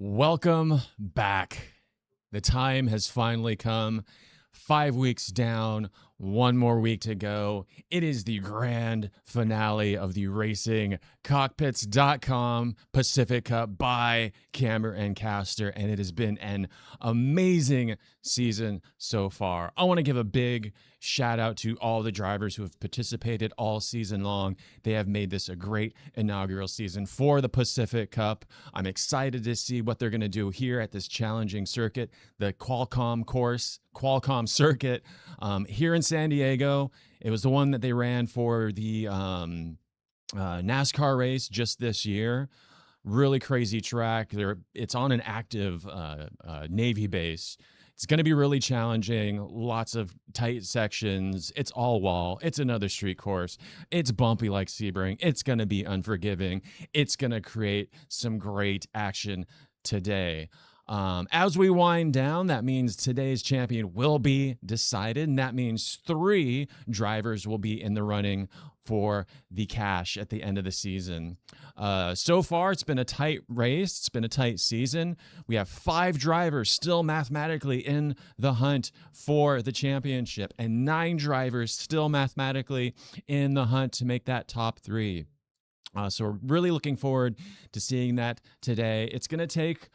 Welcome back. The time has finally come. 5 weeks down, one more week to go. It is the grand finale of the racingcockpits.com Pacific Cup by Camber and Caster, and it has been an amazing season so far. I want to give a big shout out to all the drivers who have participated all season long. They have made this a great inaugural season for the Pacific Cup. I'm excited to see what they're going to do here at this challenging circuit, the Qualcomm circuit here in San Diego. It was the one that they ran for the NASCAR race just this year. Really crazy track. It's on an active Navy base. It's going to be really challenging, lots of tight sections. It's all wall. It's another street course. It's bumpy like Sebring. It's going to be unforgiving. It's going to create some great action today. As we wind down, that means today's champion will be decided, and that means 3 drivers will be in the running for the cash at the end of the season. So far, it's been a tight race. It's been a tight season. We have 5 drivers still mathematically in the hunt for the championship, and 9 drivers still mathematically in the hunt to make that top 3. So we're really looking forward to seeing that today. It's going to take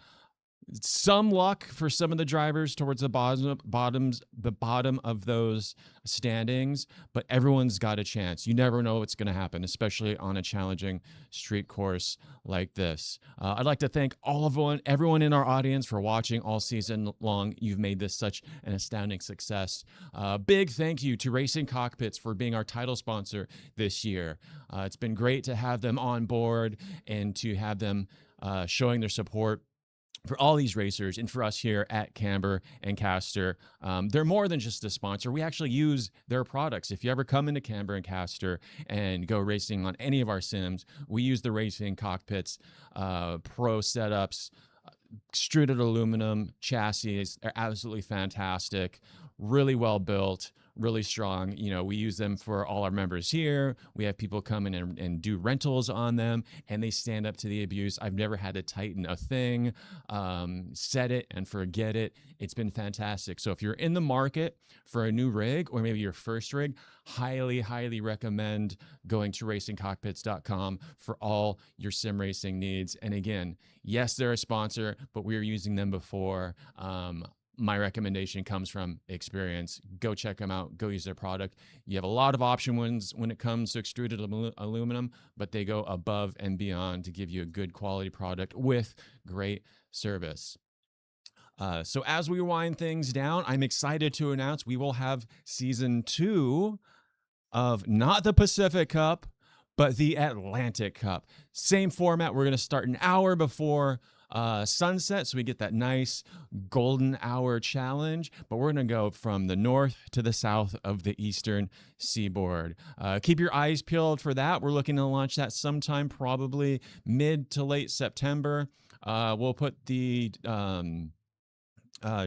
some luck for some of the drivers towards the bottom of those standings, but everyone's got a chance. You never know what's going to happen, especially on a challenging street course like this. I'd like to thank everyone in our audience for watching all season long. You've made this such an astounding success. Big thank you to Racing Cockpits for being our title sponsor this year. It's been great to have them on board and to have them showing their support for all these racers and for us here at Camber and Caster. They're more than just a sponsor. We actually use their products. If you ever come into Camber and Caster and go racing on any of our sims, we use the Racing Cockpits Pro setups. Extruded aluminum chassis are absolutely fantastic, really well built, really strong. You know, we use them for all our members here. We have people come in and do rentals on them, and they stand up to the abuse. I've never had to tighten a thing, set it and forget it. It's been fantastic. So if you're in the market for a new rig or maybe your first rig, highly recommend going to racingcockpits.com for all your sim racing needs. And again, yes, they're a sponsor, but we were using them before. My recommendation comes from experience. Go check them out. Go use their product. You have a lot of options when it comes to extruded aluminum, but they go above and beyond to give you a good quality product with great service. So as we wind things down, I'm excited to announce we will have season 2 of not the Pacific Cup, but the Atlantic Cup. Same format. We're going to start an hour before sunset, so we get that nice golden hour challenge, but we're going to go from the north to the south of the eastern seaboard. Keep your eyes peeled for that. We're looking to launch that sometime probably mid to late September. We'll put the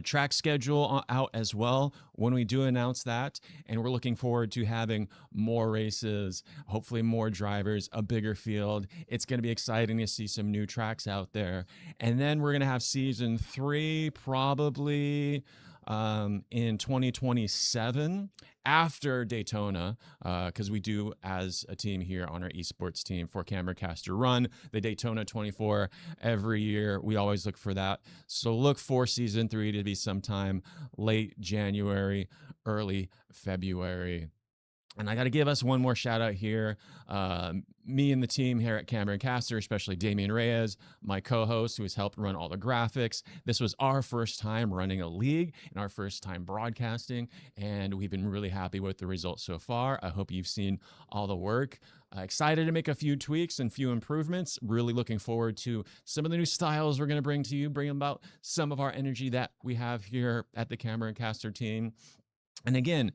track schedule out as well when we do announce that, and we're looking forward to having more races, hopefully more drivers, a bigger field. It's going to be exciting to see some new tracks out there. And then we're going to have season 3 probably in 2027 after Daytona, because we do, as a team here on our esports team for Camber Caster, run the Daytona 24 every year. We always look for that. So look for season 3 to be sometime late January, early February. And I got to give us one more shout out here. Me and the team here at Camber and Caster, especially Damian Reyes, my co-host, who has helped run all the graphics. This was our first time running a league and our first time broadcasting, and we've been really happy with the results so far. I hope you've seen all the work. Excited to make a few tweaks and few improvements. Really looking forward to some of the new styles we're going to bring to you, bring about some of our energy that we have here at the Camber and Caster team. And again,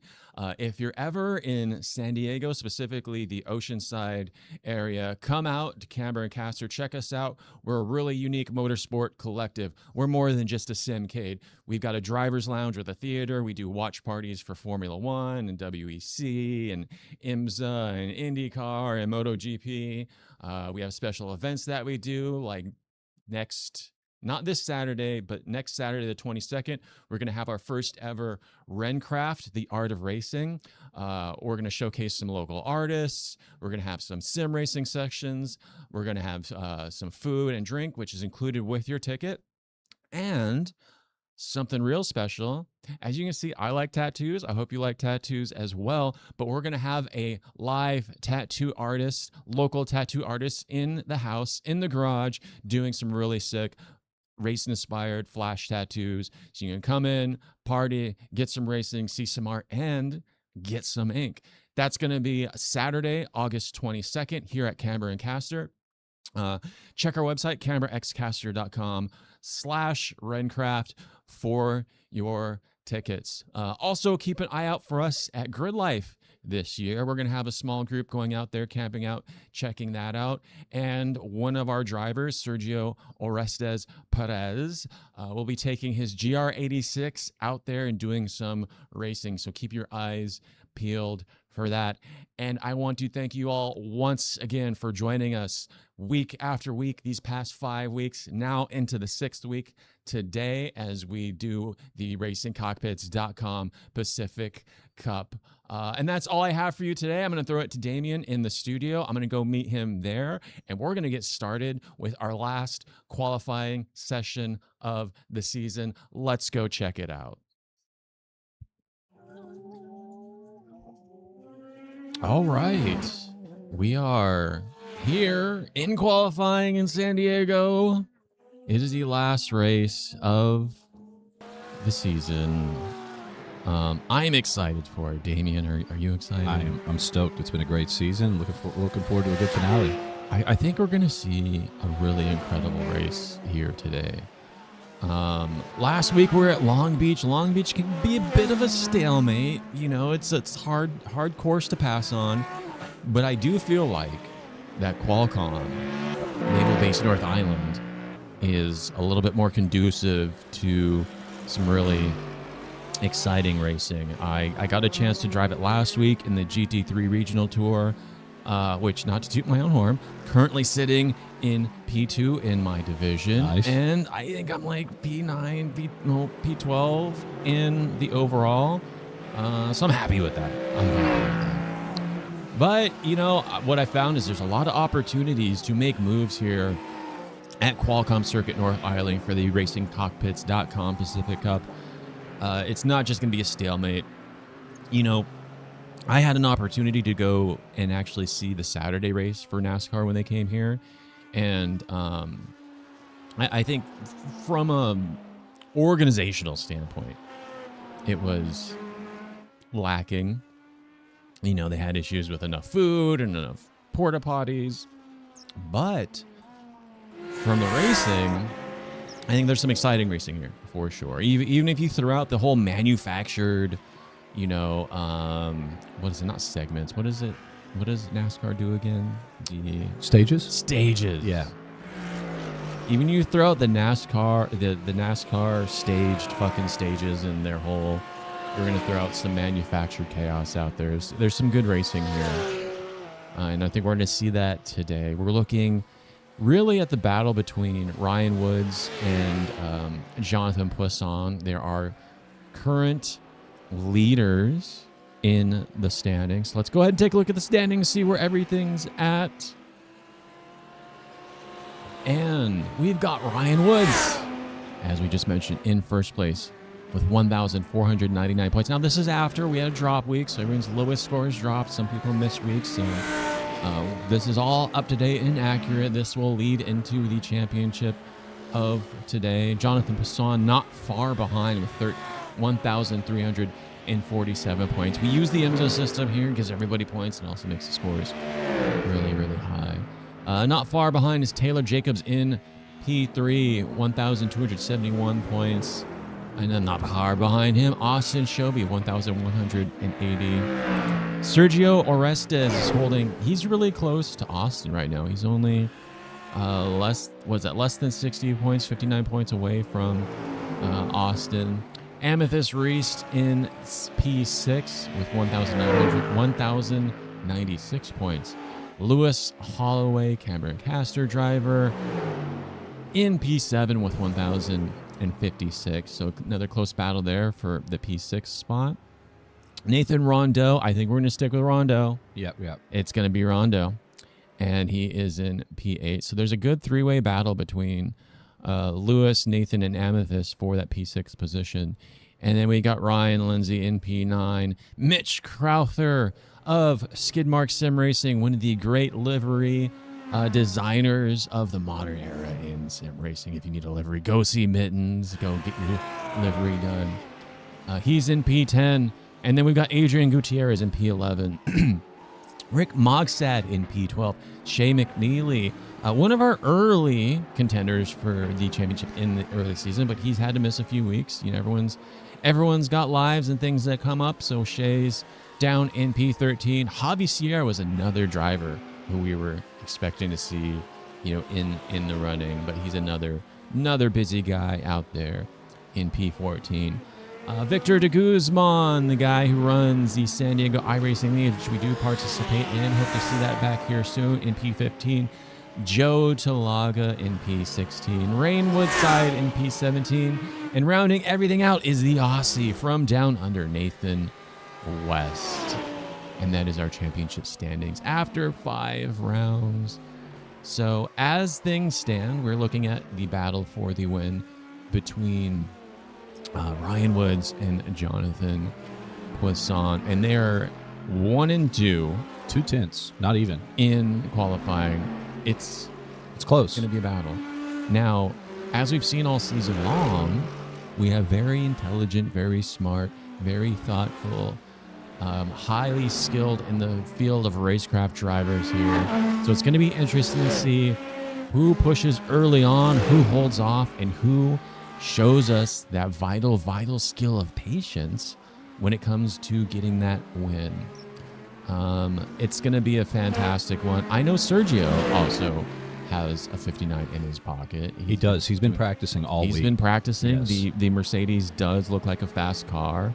if you're ever in San Diego, specifically the Oceanside area, come out to Camber and Caster. Check us out. We're a really unique motorsport collective. We're more than just a simcade. We've got a driver's lounge with a theater. We do watch parties for Formula One and WEC and IMSA and IndyCar and MotoGP. We have special events that we do, like next not this Saturday, but next Saturday, the 22nd, we're going to have our first ever Rencraft, the Art of Racing. We're going to showcase some local artists. We're going to have some sim racing sections. We're going to have some food and drink, which is included with your ticket. And something real special. As you can see, I like tattoos. I hope you like tattoos as well. But we're going to have a live tattoo artist, local tattoo artist in the house, in the garage, doing some really sick race-inspired flash tattoos. So you can come in, party, get some racing, see some art, and get some ink. That's going to be Saturday, August 22nd here at Camber and Castor. Check our website, camberxcaster.com/Rencraft for your tickets. Also, keep an eye out for us at Grid Life this year. We're going to have a small group going out there, camping out, checking that out. And one of our drivers, Sergio Orestes Perez, will be taking his GR86 out there and doing some racing. So keep your eyes peeled for that. And I want to thank you all once again for joining us week after week, these past 5 weeks, now into the 6th week today as we do the racingcockpits.com Pacific Cup. And that's all I have for you today. I'm going to throw it to Damien in the studio. I'm going to go meet him there, and we're going to get started with our last qualifying session of the season. Let's go check it out. All right, we are here in qualifying in San Diego. It is the last race of the season. I'm excited for it. Damien, are you excited? I'm stoked. It's been a great season. Looking forward to a good finale. I think we're going to see a really incredible race here today. Last week we were at Long Beach. Long Beach can be a bit of a stalemate. You know, it's hard course to pass on. But I do feel like that Qualcomm, Naval Base North Island, is a little bit more conducive to some really exciting racing. I got a chance to drive it last week in the GT3 Regional Tour, which, not to toot my own horn, currently sitting in P2 in my division. Nice. And I think I'm like P9, P12 in the overall. So I'm happy with that. But, you know, what I found is there's a lot of opportunities to make moves here at Qualcomm Circuit North Island for the racingcockpits.com Pacific Cup. It's not just going to be a stalemate. You know, I had an opportunity to go and actually see the Saturday race for NASCAR when they came here. And I think from a organizational standpoint, it was lacking. You know, they had issues with enough food and enough porta potties. But from the racing, I think there's some exciting racing here for sure. Even if you throw out the whole manufactured, you know, what is it? Not segments. What is it? What does NASCAR do again? The Stages? Stages. Yeah. Even you throw out the NASCAR, the NASCAR staged fucking stages and their whole, we're going to throw out some manufactured chaos out there. There's some good racing here. And I think we're going to see that today. We're looking really at the battle between Ryan Woods and Jonathan Poisson. There are current leaders in the standings. Let's go ahead and take a look at the standings, see where everything's at. And we've got Ryan Woods, as we just mentioned, in first place with 1,499 points. Now, this is after we had a drop week, so everyone's lowest scores dropped. Some people missed weeks, so this is all up to date and accurate. This will lead into the championship of today. Jonathan Poisson not far behind with 1,347 points. We use the IMSA system here, gives everybody points, and also makes the scores really, really high. Not far behind is Taylor Jacobs in P3, 1,271 points. And then not far behind him, Austin Shelby, 1,180. Sergio Orestes is holding, he's really close to Austin right now. He's only less than 60 points, 59 points away from Austin. Amethyst Reist in P6 with 1,096 points. Lewis Holloway, Camber and Castor driver, in P7 with 1,056. So another close battle there for the P6 spot. Nathan Rondeau. I think we're going to stick with Rondeau. Yep. It's going to be Rondeau. And he is in P8. So there's a good three-way battle between Lewis, Nathan, and Amethyst for that P6 position. And then we got Ryan Lindsay in P9. Mitch Crowther of Skidmark Sim Racing, one of the great livery designers of the modern era in sim racing. If you need a livery, go see Mittens. Go get your livery done. He's in P10. And then we've got Adrian Gutierrez in P11. Rick Mogstad in P12. Shay McNeely, one of our early contenders for the championship in the early season, but he's had to miss a few weeks. You know, everyone's got lives and things that come up, so Shay's down in P13. Javi Sierra was another driver who we were expecting to see, you know, in the running, but he's another busy guy out there in P14. Victor de Guzman, the guy who runs the San Diego iRacing League, which we do participate in. Hope to see that back here soon in P15. Joe Talaga in P16. Rain Woodside in P17. And rounding everything out is the Aussie from down under, Nathan West. And that is our championship standings after 5 rounds. So as things stand, we're looking at the battle for the win between Ryan Woods and Jonathan Poisson, and they are 1 and 2, 2/10, not even in qualifying. It's close. Going to be a battle. Now, as we've seen all season long, we have very intelligent, very smart, very thoughtful, highly skilled in the field of racecraft drivers here. So it's going to be interesting to see who pushes early on, who holds off, and who shows us that vital skill of patience when it comes to getting that win. It's going to be a fantastic one. I know Sergio also has a 59 in his pocket. He does. He's been practicing all week. He's been practicing. Yes. The Mercedes does look like a fast car.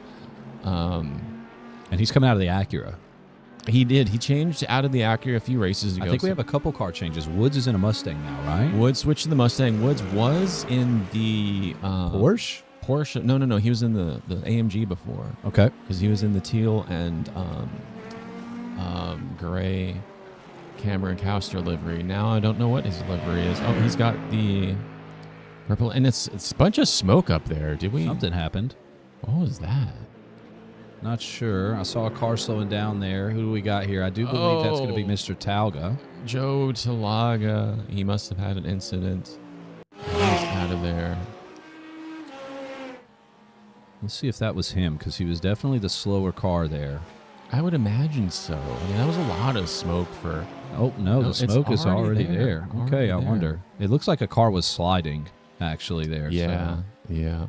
And he's coming out of the Acura. He did. He changed out of the Acura a few races ago. I think we have a couple car changes. Woods is in a Mustang now, right? Woods switched to the Mustang. Woods was in the Porsche. No. He was in the AMG before. Okay. Because he was in the teal and gray Camber and Cowster livery. Now I don't know what his livery is. Oh, he's got the purple, and it's a bunch of smoke up there. Did we? Something happened. What was that? Not sure. I saw a car slowing down there. Who do we got here? I do believe that's going to be Mr. Talga. Joe Talaga. He must have had an incident. He's out of there. Let's see if that was him, because he was definitely the slower car there. I would imagine so. I mean, that was a lot of smoke for... Oh, no, the smoke is already there. Okay, I wonder. It looks like a car was sliding, actually, there. Yeah, so. yeah.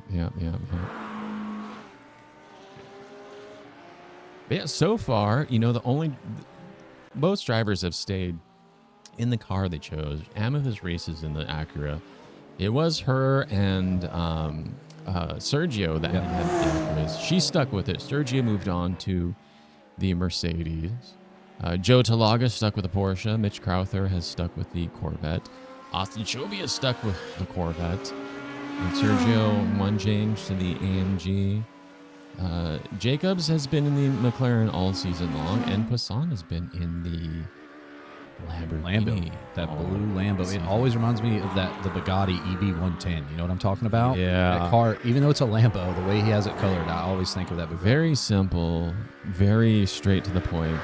But yeah, so far, you know, most drivers have stayed in the car they chose. Amethyst races in the Acura. It was her and Sergio that had the Acuras. She stuck with it. Sergio moved on to the Mercedes. Joe Talaga stuck with the Porsche. Mitch Crowther has stuck with the Corvette. Austin Chovy has stuck with the Corvette. And Sergio won change to the AMG. Jacobs has been in the McLaren all season long, and Poisson has been in the Lamborghini. That blue Lambo. It always reminds me of the Bugatti EB110. You know what I'm talking about? Yeah. That car, even though it's a Lambo, the way he has it colored, I always think of that Bugatti. Very simple, very straight to the point.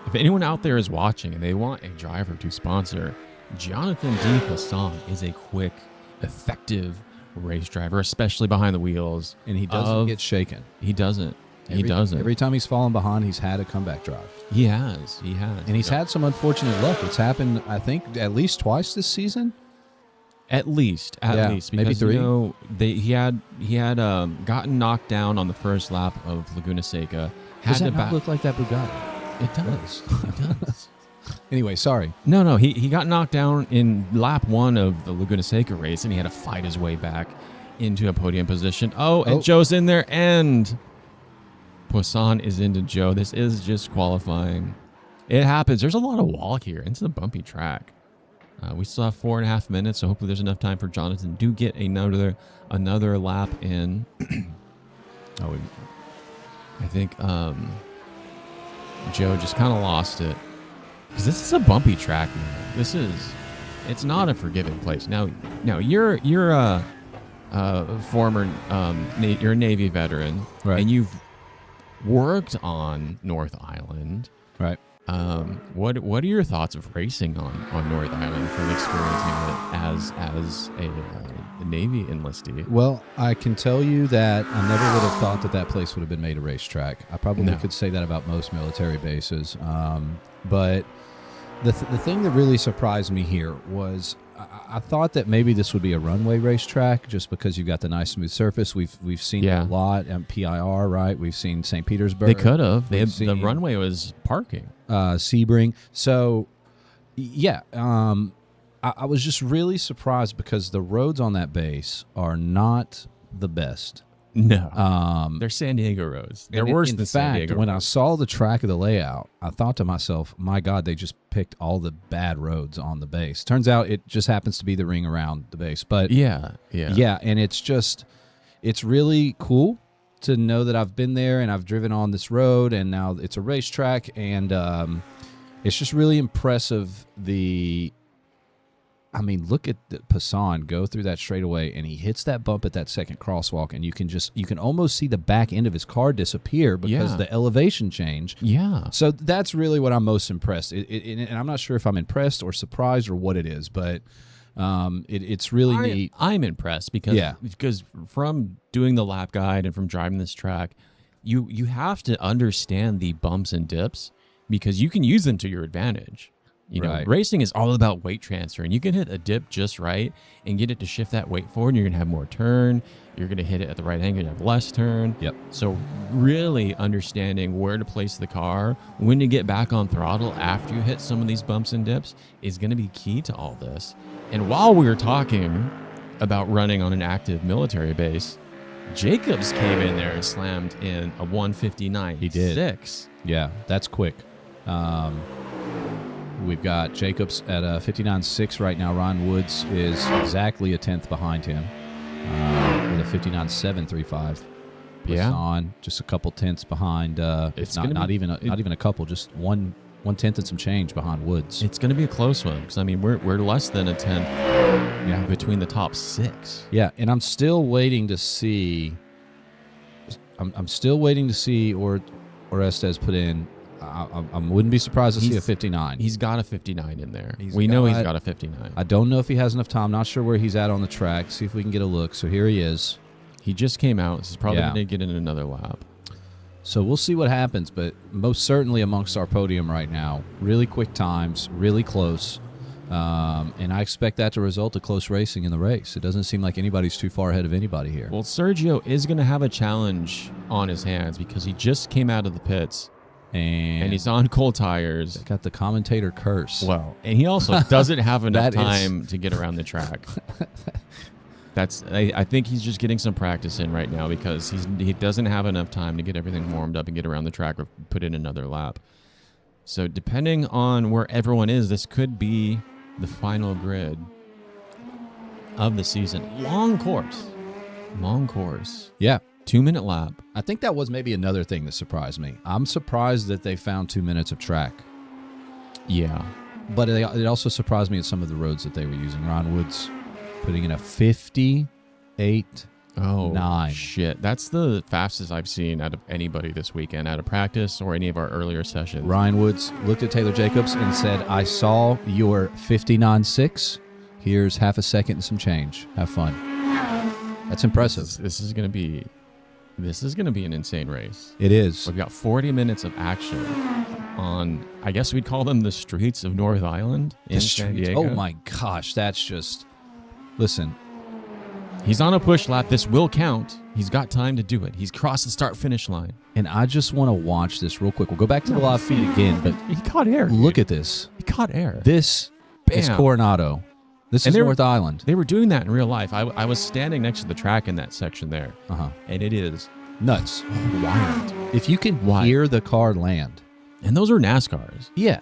If anyone out there is watching and they want a driver to sponsor, Jonathan D. Poisson is a quick, effective race driver, especially behind the wheels. And he doesn't get shaken. He doesn't. Every time he's fallen behind, he's had a comeback drive. He has. And he's had some unfortunate luck. It's happened, I think, at least twice this season. At least, because, maybe 3. You know, he had gotten knocked down on the first lap of Laguna Seca. Does that not look like that Bugatti? It does. It does. Anyway, sorry. No. He got knocked down in lap 1 of the Laguna Seca race, and he had to fight his way back into a podium position. And Joe's in there, and Poisson is into Joe. This is just qualifying. It happens. There's a lot of wall here. It's a bumpy track. We still have 4.5 minutes, so hopefully there's enough time for Jonathan to get another lap in. I think Joe just kind of lost it because this is a bumpy track, man. It's not a forgiving place. Now you're a former you're a Navy veteran, right? And you've worked on North Island, right? What are your thoughts of racing on North Island from experiencing it as a Navy enlistee? Well, I can tell you that I never would have thought that place would have been made a racetrack. I probably could say that about most military bases. But the thing that really surprised me here was I thought that maybe this would be a runway racetrack just because you've got the nice smooth surface. We've seen it a lot at PIR, right? We've seen St. Petersburg. They could have. The runway was parking. Sebring. So, yeah, I was just really surprised because the roads on that base are not the best. No, they're San Diego roads. They're worse than San Diego. When I saw the track of the layout, I thought to myself, my God, they just picked all the bad roads on the base. Turns out it just happens to be the ring around the base. But yeah, and it's really cool to know that I've been there and I've driven on this road and now it's a racetrack, and it's just really impressive. Look at the Passan go through that straightaway, and he hits that bump at that second crosswalk, and you can almost see the back end of his car disappear because of the elevation change. Yeah. So that's really what I'm most impressed. And I'm not sure if I'm impressed or surprised or what it is, but it's really neat. I'm impressed because from doing the lap guide and from driving this track, you have to understand the bumps and dips because you can use them to your advantage. You know, racing is all about weight transfer, and you can hit a dip just right and get it to shift that weight forward, and you're going to have more turn. You're going to hit it at the right angle, you have less turn. Yep. So really understanding where to place the car, when to get back on throttle after you hit some of these bumps and dips is going to be key to all this. And while we were talking about running on an active military base, Jacobs came in there and slammed in a 159.6. He did. Yeah, that's quick. We've got Jacobs at a 59.6 right now. Ron Woods is exactly a tenth behind him with a 59.735. Passan just a couple tenths behind. It's not even a couple, just one tenth and some change behind Woods. It's going to be a close one because we're less than a tenth. Yeah, between the top six. Yeah, and I'm still waiting to see. I'm still waiting to see Orestes put in. I wouldn't be surprised to see a 59. He's got a 59 in there. We know he's got a 59. I don't know if he has enough time. Not sure where he's at on the track. See if we can get a look. So here he is. He just came out. He's probably going to get in another lap. So we'll see what happens, but most certainly amongst our podium right now, really quick times, really close. And I expect that to result in close racing in the race. It doesn't seem like anybody's too far ahead of anybody here. Well, Sergio is going to have a challenge on his hands because he just came out of the pits. And he's on cold tires. Got the commentator curse. Well, and he also doesn't have enough time to get around the track. I think he's just getting some practice in right now because he doesn't have enough time to get everything warmed up and get around the track or put in another lap. So depending on where everyone is, this could be the final grid of the season. Long course. Yeah. 2-minute lap. I think that was maybe another thing that surprised me. I'm surprised that they found 2 minutes of track. Yeah. But it also surprised me at some of the roads that they were using. Ron Woods putting in a 58. Oh, 9. Shit. That's the fastest I've seen out of anybody this weekend, out of practice or any of our earlier sessions. Ryan Woods looked at Taylor Jacobs and said, I saw your 59.6. Here's half a second and some change. Have fun. That's impressive. This is going to be an insane race. It is. We've got 40 minutes of action on, I guess we'd call them the streets of North Island in San Diego. Oh my gosh, that's just... Listen. He's on a push lap. This will count. He's got time to do it. He's crossed the start-finish line. And I just want to watch this real quick. We'll go back to the live feed again, but... He caught air. Look at this. He caught air. This is Coronado. This is North Island. They were doing that in real life. I was standing next to the track in that section there. And it is... nuts. Wild. If you can hear the car land. And those are NASCARs. Yeah.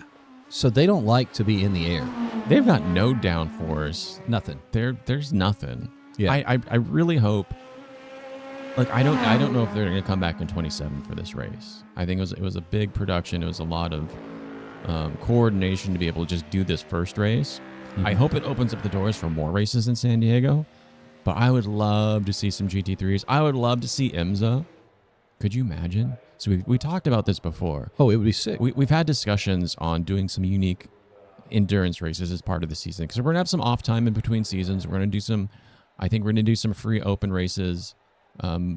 So they don't like to be in the air. they've got no downforce. Nothing. There's nothing. Yeah. I really hope. Like I don't know if they're going to come back in 27 for this race. I think it was a big production. It was a lot of coordination to be able to just do this first race. Mm-hmm. I hope it opens up the doors for more races in San Diego. But I would love to see some GT3s. I would love to see IMSA. Could you imagine? So we talked about this before. Oh, it would be sick. We've had discussions on doing some unique endurance races as part of the season because we're going to have some off time in between seasons. We're going to do some, I think we're going to do some free open races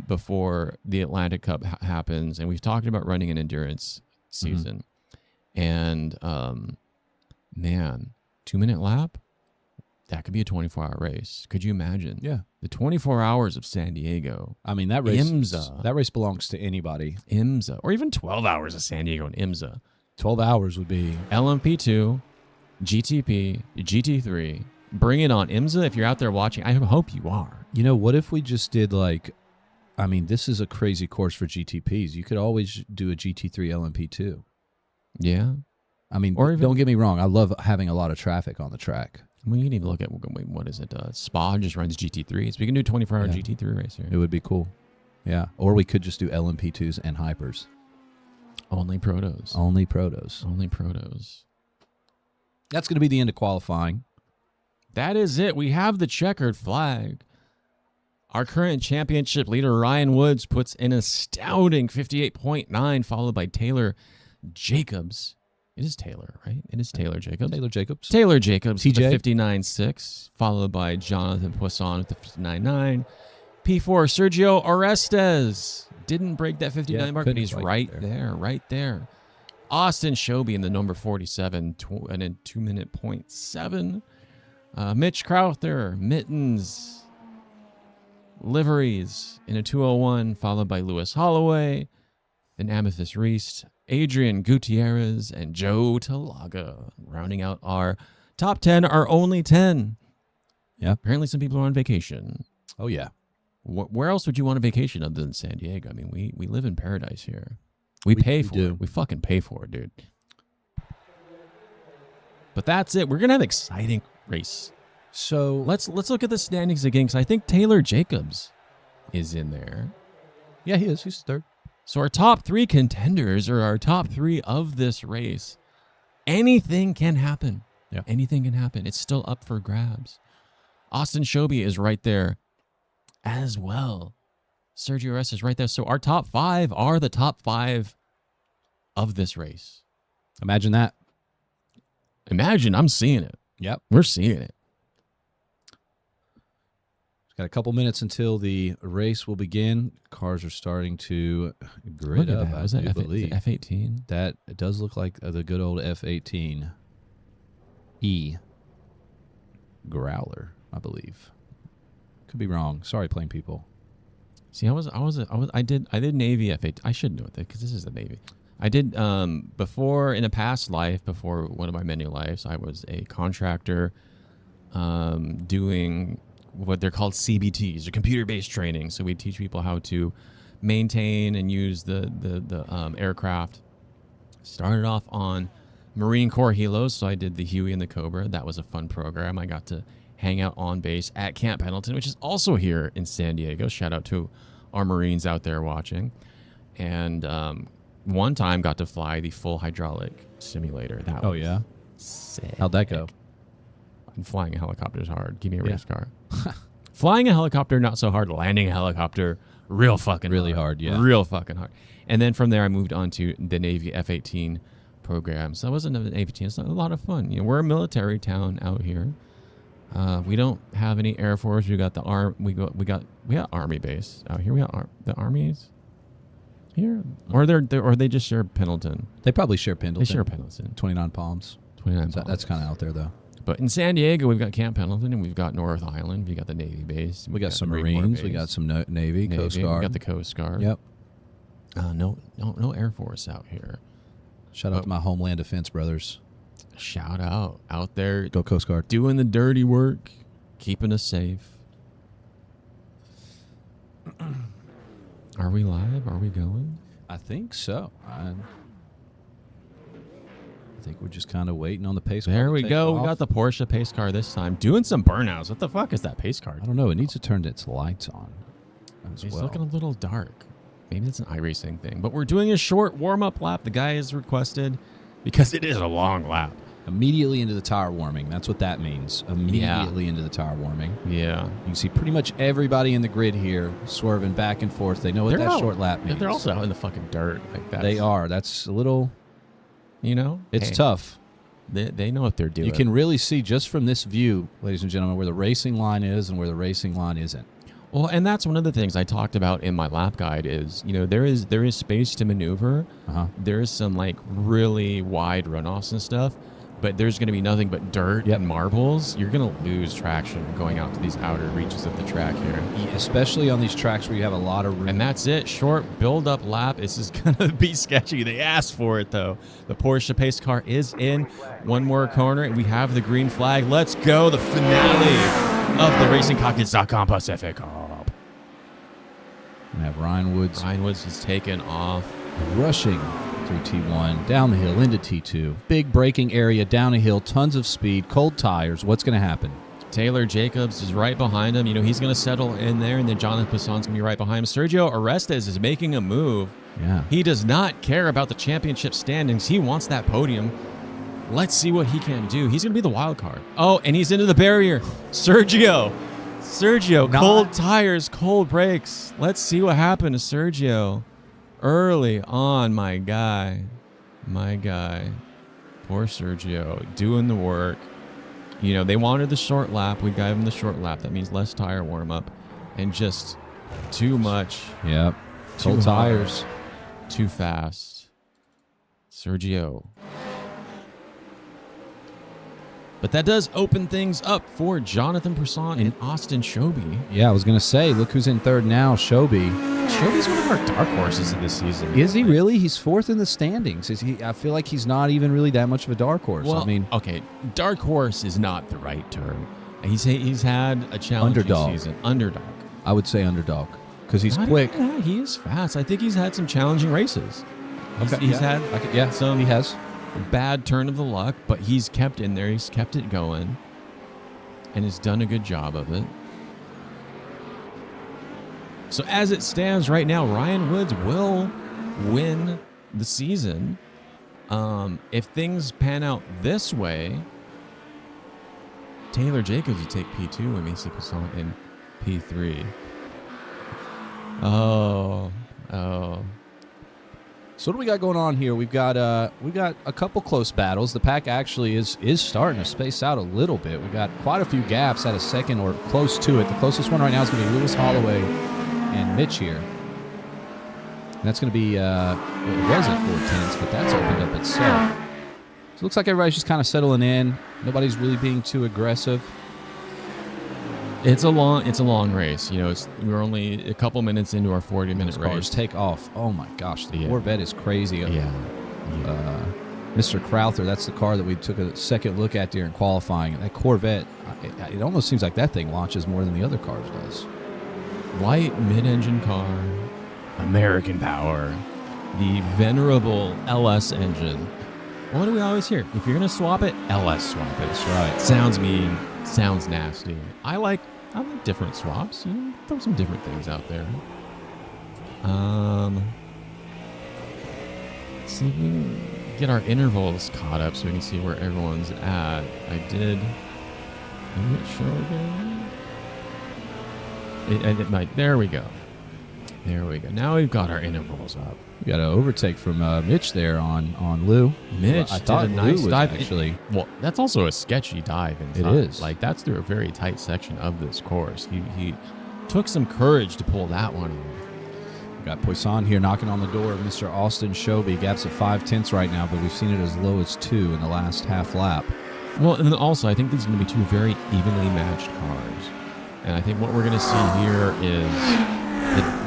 before the Atlantic Cup happens. And we've talked about running an endurance season. Mm-hmm. And man, 2-minute lap? That could be a 24-hour race. Could you imagine? Yeah. The 24 hours of San Diego. I mean, that race IMSA. That race belongs to anybody. IMSA. Or even 12 hours of San Diego and IMSA. 12 hours would be... LMP2, GTP, GT3. Bring it on. IMSA, if you're out there watching, I hope you are. You know, what if we just did like... I mean, this is a crazy course for GTPs. You could always do a GT3 LMP2. Yeah. I mean, or even, don't get me wrong. I love having a lot of traffic on the track. We can even look at, what is it? Spa just runs GT3s. We can do 24-hour GT3 race here. It would be cool. Yeah. Or we could just do LMP2s and hypers. Only protos. Only protos. Only protos. That's going to be the end of qualifying. That is it. We have the checkered flag. Our current championship leader, Ryan Woods, puts an astounding 58.9, followed by Taylor Jacobs. It is Taylor, right? It is Taylor Jacobs. Taylor Jacobs. Taylor Jacobs TJ. with the 59.6, followed by Jonathan Poisson with the 59.9. P4, Sergio Orestes. Didn't break that 59 mark, but he's right there. Austin Shoby in the number 47, and in 2-minute 0.7. Mitch Crowther, Mittens, Liveries in a 2:01, followed by Lewis Holloway, then Amethyst Reist, Adrian Gutierrez, and Joe Talaga, rounding out our top 10, our only 10. Yeah. Apparently some people are on vacation. Oh, yeah. Where else would you want a vacation other than San Diego? I mean, we live in paradise here. We pay for it. We fucking pay for it, dude. But that's it. We're going to have an exciting race. So let's look at the standings again, because I think Taylor Jacobs is in there. Yeah, he is. He's third. So our top 3 contenders are our top 3 of this race. Anything can happen. Yeah. Anything can happen. It's still up for grabs. Austin Shoby is right there as well. Sergio Orestes is right there. So our top 5 are the top 5 of this race. Imagine that. Imagine. I'm seeing it. Yep. We're seeing it. Got a couple minutes until the race will begin. Cars are starting to grid up. Was that F18? That it does look like the good old F18 E Growler, I believe. Could be wrong. Sorry, plain people. See, I did Navy F8. I should know that because this is the Navy. I did before, in a past life, before one of my many lives, I was a contractor doing what they're called CBTs, or computer-based training. So we teach people how to maintain and use the aircraft. Started off on Marine Corps helos, so I did the Huey and the Cobra. That was a fun program. I got to hang out on base at Camp Pendleton, which is also here in San Diego. Shout out to our Marines out there watching. And one time got to fly the full hydraulic simulator. That was yeah? Sick. How'd that go? And flying a helicopter is hard. Give me a race car. Flying a helicopter, not so hard. Landing a helicopter, real fucking really hard. Yeah. Real fucking hard. And then from there, I moved on to the Navy F-18 program. So that wasn't an F-18. It's a lot of fun. You know, we're a military town out here. We don't have any Air Force. We got the we got Army base out here. We got the Armies here, or they just share Pendleton. They probably share Pendleton. They share Pendleton. 29 Palms. 29 So Palms. that's kind of out there though. But in San Diego, we've got Camp Pendleton, and we've got North Island. We got the Navy base. We got some Marines. We got some Navy, Coast Guard. We got the Coast Guard. Yep. No Air Force out here. Shout out to my Homeland Defense brothers. Shout out there. Go Coast Guard. Doing the dirty work, keeping us safe. Are we live? Are we going? I think so. I think we're just kind of waiting on the pace car. There to we take go. off. We got the Porsche pace car this time. Doing some burnouts. What the fuck is that pace car? I don't know. It needs to turn its lights on as It's well. looking a little dark. Maybe it's an iRacing thing. But we're doing a short warm-up lap. The guy has requested because it is a long lap. Immediately into the tire warming. That's what that means. Immediately into the tire warming. Yeah. You can see pretty much everybody in the grid here swerving back and forth. They know what that short lap means. They're also out in the fucking dirt. Like that. They are. That's a little... You know? It's Hey, tough. They know what they're doing. You can really see just from this view, ladies and gentlemen, where the racing line is and where the racing line isn't. Well, and that's one of the things I talked about in my lap guide is, there is space to maneuver. There's some like really wide runoffs and stuff, but there's going to be nothing but dirt and marbles. You're going to lose traction going out to these outer reaches of the track here. Especially on these tracks where you have a lot of room. And that's it. Short build-up lap. This is going to be sketchy. They asked for it, though. The Porsche pace car is in. One more corner, and we have the green flag. Let's go. The finale of the RacingCockets.com Pacific Cup. We have Ryan Woods. Ryan Woods is taken off. Rushing through T1, down the hill into T2. Big braking area, down a hill, tons of speed, cold tires. What's going to happen? Taylor Jacobs is right behind him. He's going to settle in there, and then Jonathan Poussin's going to be right behind him. Sergio Orestes is making a move. Yeah. He does not care about the championship standings. He wants that podium. Let's see what he can do. He's going to be the wild card. Oh, and he's into the barrier. Sergio, cold tires, cold brakes. Let's see what happened to Sergio early on, my guy. Poor Sergio, doing the work. They wanted the short lap. We gave him the short lap. That means less tire warm-up. And just too much. Yep. Cold tires. Too fast. Sergio. But that does open things up for Jonathan Poussin and Austin Shobi. Yeah, I was going to say, look who's in third now, Shobi. Shobi's one of our dark horses of this season. Is he really? He's fourth in the standings. I feel like he's not even really that much of a dark horse. Well, okay, dark horse is not the right term. He's had a challenging season. Underdog. I would say underdog because he's quick. Yeah, he is fast. I think he's had some challenging races. He's had some. He has. Bad turn of the luck, but he's kept in there. He's kept it going and has done a good job of it. So as it stands right now, Ryan Woods will win the season. If things pan out this way, Taylor Jacobs would take P2 and Macy Poussin in P3. Oh. So what do we got going on here? We've got a couple close battles. The pack actually is starting to space out a little bit. We've got quite a few gaps at a second or close to it. The closest one right now is going to be Lewis Holloway and Mitch here. And that's going to be, it was at 4/10, but that's opened up itself. So it looks like everybody's just kind of settling in. Nobody's really being too aggressive. It's a long race. We're only a couple minutes into our 40-minute race. Cars take off. Oh my gosh, the Corvette is crazy. Yeah. Mr. Crowther, that's the car that we took a second look at during qualifying. That Corvette, it almost seems like that thing launches more than the other cars does. White mid-engine car, American power, the venerable LS engine. What do we always hear? If you're gonna swap it, LS swap it. That's right. Sounds mean. Sounds nasty. I like different swaps. Throw some different things out there. Let's see if we can get our intervals caught up so we can see where everyone's at. I did. Did it show again? It might. There we go. Now we've got our intervals up. We got an overtake from Mitch there on Lou. Mitch I thought did a nice Lou was dive. actually. Well, that's also a sketchy dive inside. It is. Like, that's through a very tight section of this course. He took some courage to pull that one off. We got Poisson here knocking on the door of Mr. Austin Shobi. Gaps at 5/10 right now, but we've seen it as low as 2 in the last half lap. Well, and then also, I think these are going to be two very evenly matched cars. And I think what we're going to see here is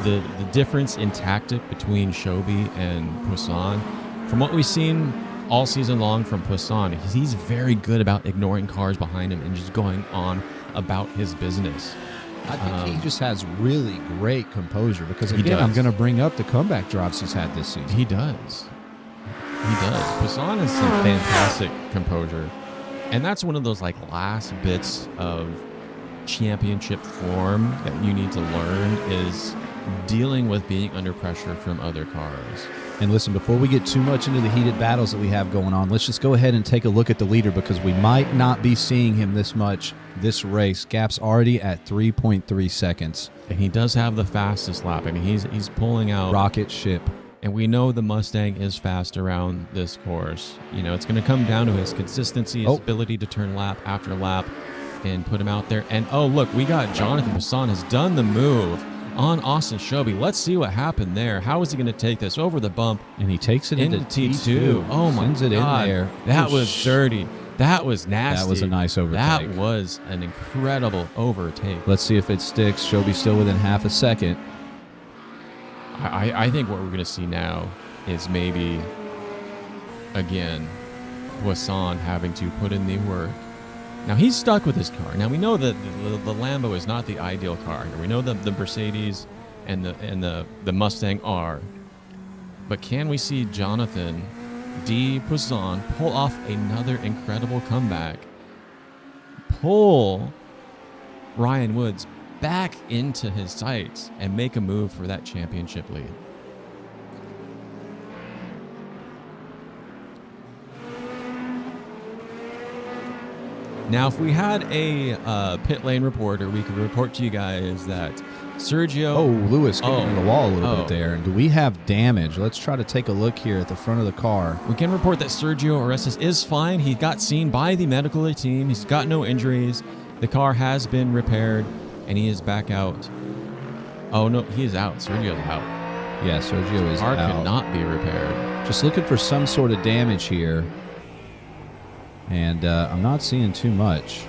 the difference in tactic between Shobi and Poussin. From what we've seen all season long from Poussin, he's very good about ignoring cars behind him and just going on about his business. I think he just has really great composure because, again, I'm going to bring up the comeback drives he's had this season. He does. He does. Poussin has some fantastic composure. And that's one of those like last bits of championship form that you need to learn is dealing with being under pressure from other cars. And listen, before we get too much into the heated battles that we have going on, let's just go ahead and take a look at the leader because we might not be seeing him this much this race. Gap's already at 3.3 seconds. And he does have the fastest lap. I mean, he's pulling out rocket ship. And we know the Mustang is fast around this course. You know, it's going to come down to his consistency, his ability to turn lap after lap and put him out there. And, oh, look, we got Jonathan Poussin has done the move on Austin Shelby. Let's see what happened there. How is he going to take this over the bump? And he takes it into T2. Oh, my Sends it God. in there. That was dirty. That was nasty. That was a nice overtake. That was an incredible overtake. Let's see if it sticks. Shelby's still within half a second. I think what we're going to see now is maybe, again, Poussin having to put in the work. Now, he's stuck with his car. Now, we know that the Lambo is not the ideal car. We know that the Mercedes and the Mustang are. But can we see Jonathan D. Poussin pull off another incredible comeback? Pull Ryan Woods back into his sights and make a move for that championship lead. Now, if we had a pit lane reporter, we could report to you guys that Sergio... Oh, Lewis getting in the wall a little bit there. And do we have damage? Let's try to take a look here at the front of the car. We can report that Sergio Orestes is fine. He got seen by the medical team. He's got no injuries. The car has been repaired, and he is back out. Oh, no, he is out. Sergio's out. Yeah, Sergio is out. The car could not be repaired. Just looking for some sort of damage here. And I'm not seeing too much.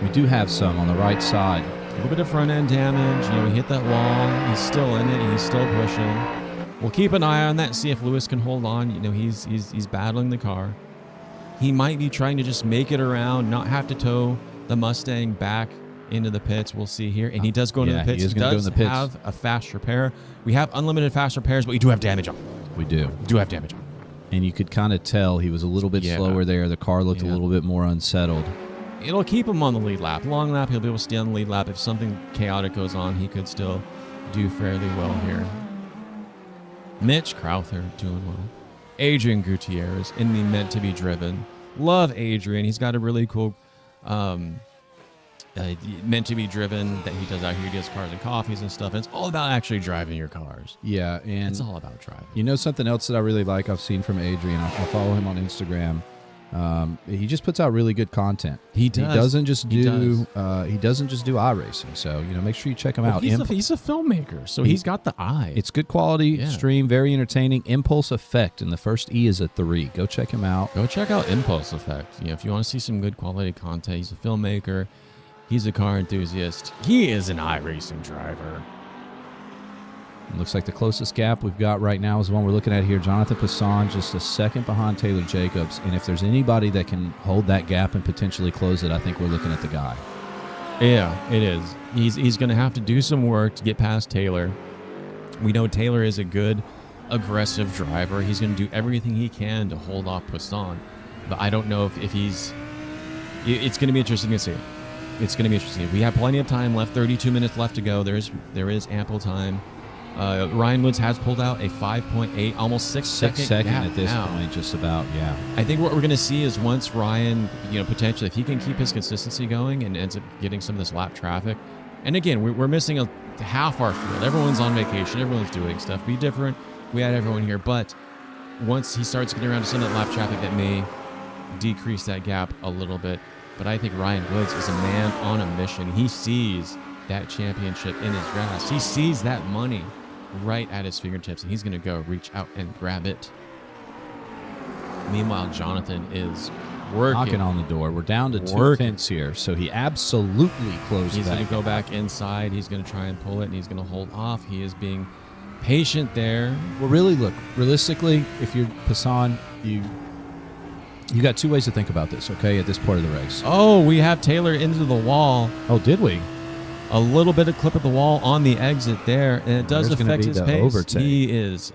We do have some on the right side. A little bit of front end damage. You know, he hit that wall. He's still in it. He's still pushing. We'll keep an eye on that. See if Lewis can hold on. You know, he's battling the car. He might be trying to just make it around, not have to tow the Mustang back into the pits. We'll see here. And he does go into the pits. He does have a fast repair. We have unlimited fast repairs, but we do have damage on. We do. We do have damage on. And you could kind of tell he was a little bit slower there. The car looked a little bit more unsettled. It'll keep him on the lead lap. Long lap, he'll be able to stay on the lead lap. If something chaotic goes on, he could still do fairly well here. Mitch Crowther doing well. Adrian Gutierrez in the meant to be driven. Love Adrian. He's got a really cool meant to be driven that he does out here. He does cars and coffees and stuff. And it's all about actually driving your cars. Yeah, and it's all about driving. You know something else that I really like I've seen from Adrian? I'll follow him on Instagram. He just puts out really good content. He does. He doesn't just do iRacing. So, you know, make sure you check him out. He's a filmmaker, so he's got the eye. It's good quality stream, very entertaining. Impulse Effect, and the first E is a 3. Go check him out. Go check out Impulse Effect. You know, if you want to see some good quality content, he's a filmmaker. He's a car enthusiast. He is an iRacing driver. Looks like the closest gap we've got right now is the one we're looking at here. Jonathan Poussin just a second behind Taylor Jacobs. And if there's anybody that can hold that gap and potentially close it, I think we're looking at the guy. Yeah, it is. He's going to have to do some work to get past Taylor. We know Taylor is a good, aggressive driver. He's going to do everything he can to hold off Poussin. But I don't know if he's... It's going to be interesting to see. It's going to be interesting. We have plenty of time left. 32 minutes left to go. There is ample time. Ryan Woods has pulled out a 5.8, almost 6 second at this point, just about, yeah. I think what we're going to see is once Ryan, you know, potentially, if he can keep his consistency going and ends up getting some of this lap traffic, and again, we're missing half our field. Everyone's on vacation. Everyone's doing stuff. Be different. We had everyone here, but once he starts getting around to some of that lap traffic, that may decrease that gap a little bit. But I think Ryan Woods is a man on a mission. He sees that championship in his grasp. He sees that money right at his fingertips, and he's going to go reach out and grab it. Meanwhile, Jonathan is working. Knocking on the door. We're down to 2 tenths here, so he absolutely closed that. He's going to go back inside. He's going to try and pull it, and he's going to hold off. He is being patient there. Well, really, look, realistically, if you're Poussin, you got 2 ways to think about this, okay, at this part of the race. Oh, we have Taylor into the wall. Oh, did we? A little bit of clip of the wall on the exit there, and it does affect his pace. Overtake. He is,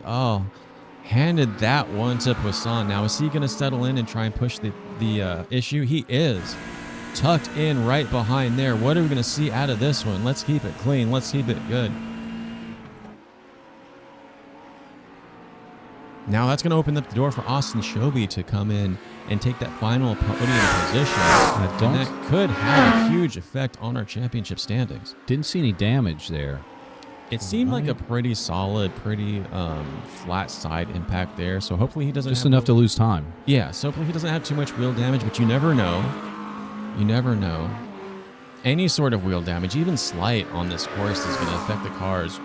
handed that one to Poisson. Now, is he going to settle in and try and push the issue? He is. Tucked in right behind there. What are we going to see out of this one? Let's keep it clean. Let's keep it good. Now that's going to open up the door for Austin Shobi to come in and take that final podium position. And that could have a huge effect on our championship standings. Didn't see any damage there. It seemed like a pretty solid, pretty flat side impact there. So hopefully he doesn't just enough to lose time. Yeah, so hopefully he doesn't have too much wheel damage, but you never know. You never know. Any sort of wheel damage, even slight on this course, is going to affect the cars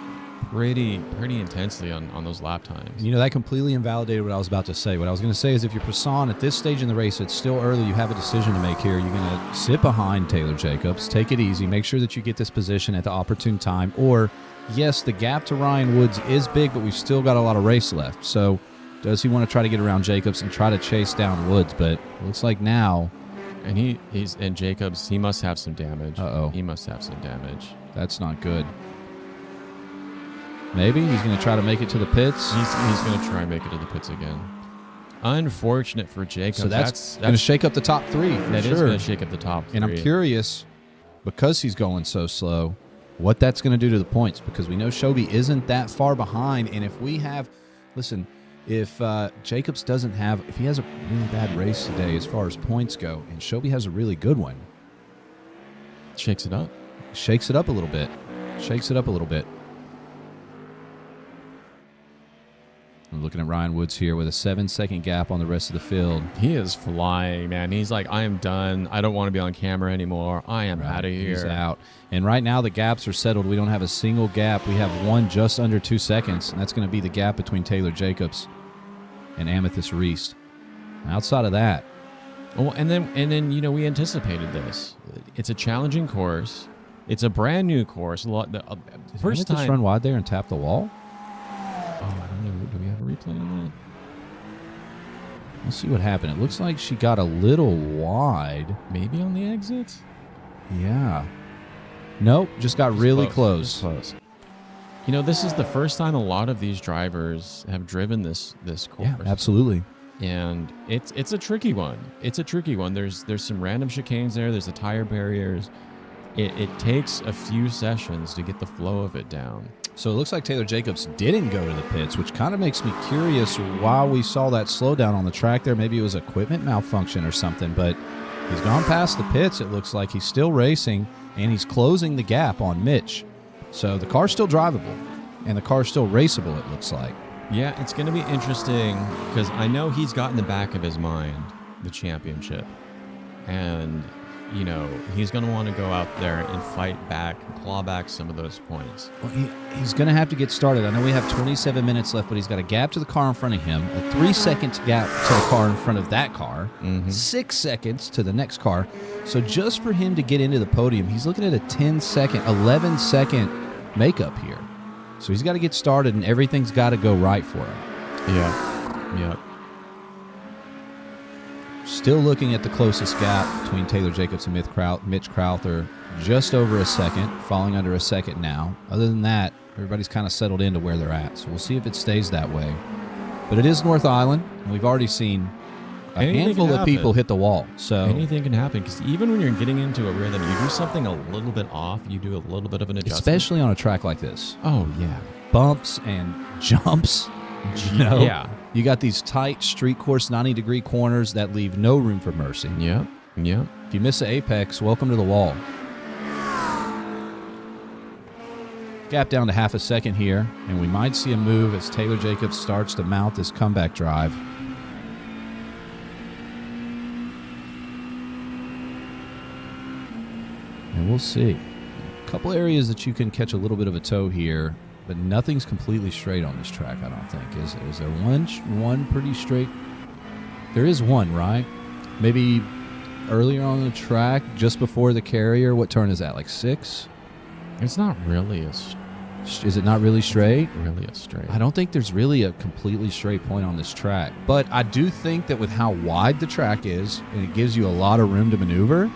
pretty intensely on those lap times. You know, that completely invalidated what I was about to say. What I was going to say is if you're Poisson at this stage in the race, it's still early, you have a decision to make here. You're going to sit behind Taylor Jacobs, take it easy, make sure that you get this position at the opportune time. Or, yes, the gap to Ryan Woods is big, but we've still got a lot of race left. So does he want to try to get around Jacobs and try to chase down Woods? But it looks like now... And he's Jacobs, he must have some damage. Uh-oh. He must have some damage. That's not good. Maybe he's going to try to make it to the pits. He's going to try and make it to the pits again. Unfortunate for Jacobs. So that's going to shake up the top three. That is going to shake up the top three. And I'm curious, because he's going so slow, what that's going to do to the points. Because we know Shobi isn't that far behind. And if we have, listen, if Jacobs doesn't have, if he has a really bad race today as far as points go, and Shobi has a really good one, shakes it up. Shakes it up a little bit. Shakes it up a little bit. I'm looking at Ryan Woods here with a 7-second gap on the rest of the field. He is flying, man. He's like, I am done. I don't want to be on camera anymore. I am out of here. He's out. And right now the gaps are settled. We don't have a single gap. We have one just under 2 seconds, and that's going to be the gap between Taylor Jacobs and Amethyst Reese. Outside of that. Well, and then you know, we anticipated this. It's a challenging course. It's a brand new course. First time. Just run wide there and tap the wall? Oh, I don't know. Do we have a replay on that? Let's see what happened. It looks like she got a little wide. Maybe on the exit? Yeah. Nope, just got really close. Close. You know, this is the first time a lot of these drivers have driven this course. Yeah, absolutely. And it's a tricky one. It's a tricky one. There's some random chicanes there. There's the tire barriers. It takes a few sessions to get the flow of it down. So it looks like Taylor Jacobs didn't go to the pits, which kind of makes me curious why we saw that slowdown on the track there. Maybe it was equipment malfunction or something, but he's gone past the pits. It looks like he's still racing, and he's closing the gap on Mitch. So the car's still drivable, and the car's still raceable, it looks like. Yeah, it's going to be interesting because I know he's got in the back of his mind the championship. And, you know, he's going to want to go out there and fight back, claw back some of those points. Well, he's going to have to get started. I know we have 27 minutes left, but he's got a gap to the car in front of him, a 3-second gap to the car in front of that car, 6 seconds to the next car. So just for him to get into the podium, he's looking at a 10-second, 11-second makeup here. So he's got to get started, and everything's got to go right for him. Yeah. Still looking at the closest gap between Taylor Jacobs and Mitch Crowther, just over a second, falling under a second now. Other than that, everybody's kind of settled into where they're at. So we'll see if it stays that way. But it is North Island, and we've already seen a handful of people hit the wall. So anything can happen, because even when you're getting into a rhythm, you do something a little bit off, you do a little bit of an adjustment. Especially on a track like this. Oh, yeah. Bumps and jumps. You know? Yeah. You got these tight street course 90-degree corners that leave no room for mercy. Yeah. If you miss the apex, welcome to the wall. Gap down to half a second here, and we might see a move as Taylor Jacobs starts to mount this comeback drive. And we'll see. A couple areas that you can catch a little bit of a toe here, but nothing's completely straight on this track, I don't think. Is there one pretty straight? There is one, right? Maybe earlier on the track, just before the carrier. What turn is that, like 6? It's not really Is it not really straight? Really a straight. I don't think there's really a completely straight point on this track. But I do think that with how wide the track is, and it gives you a lot of room to maneuver,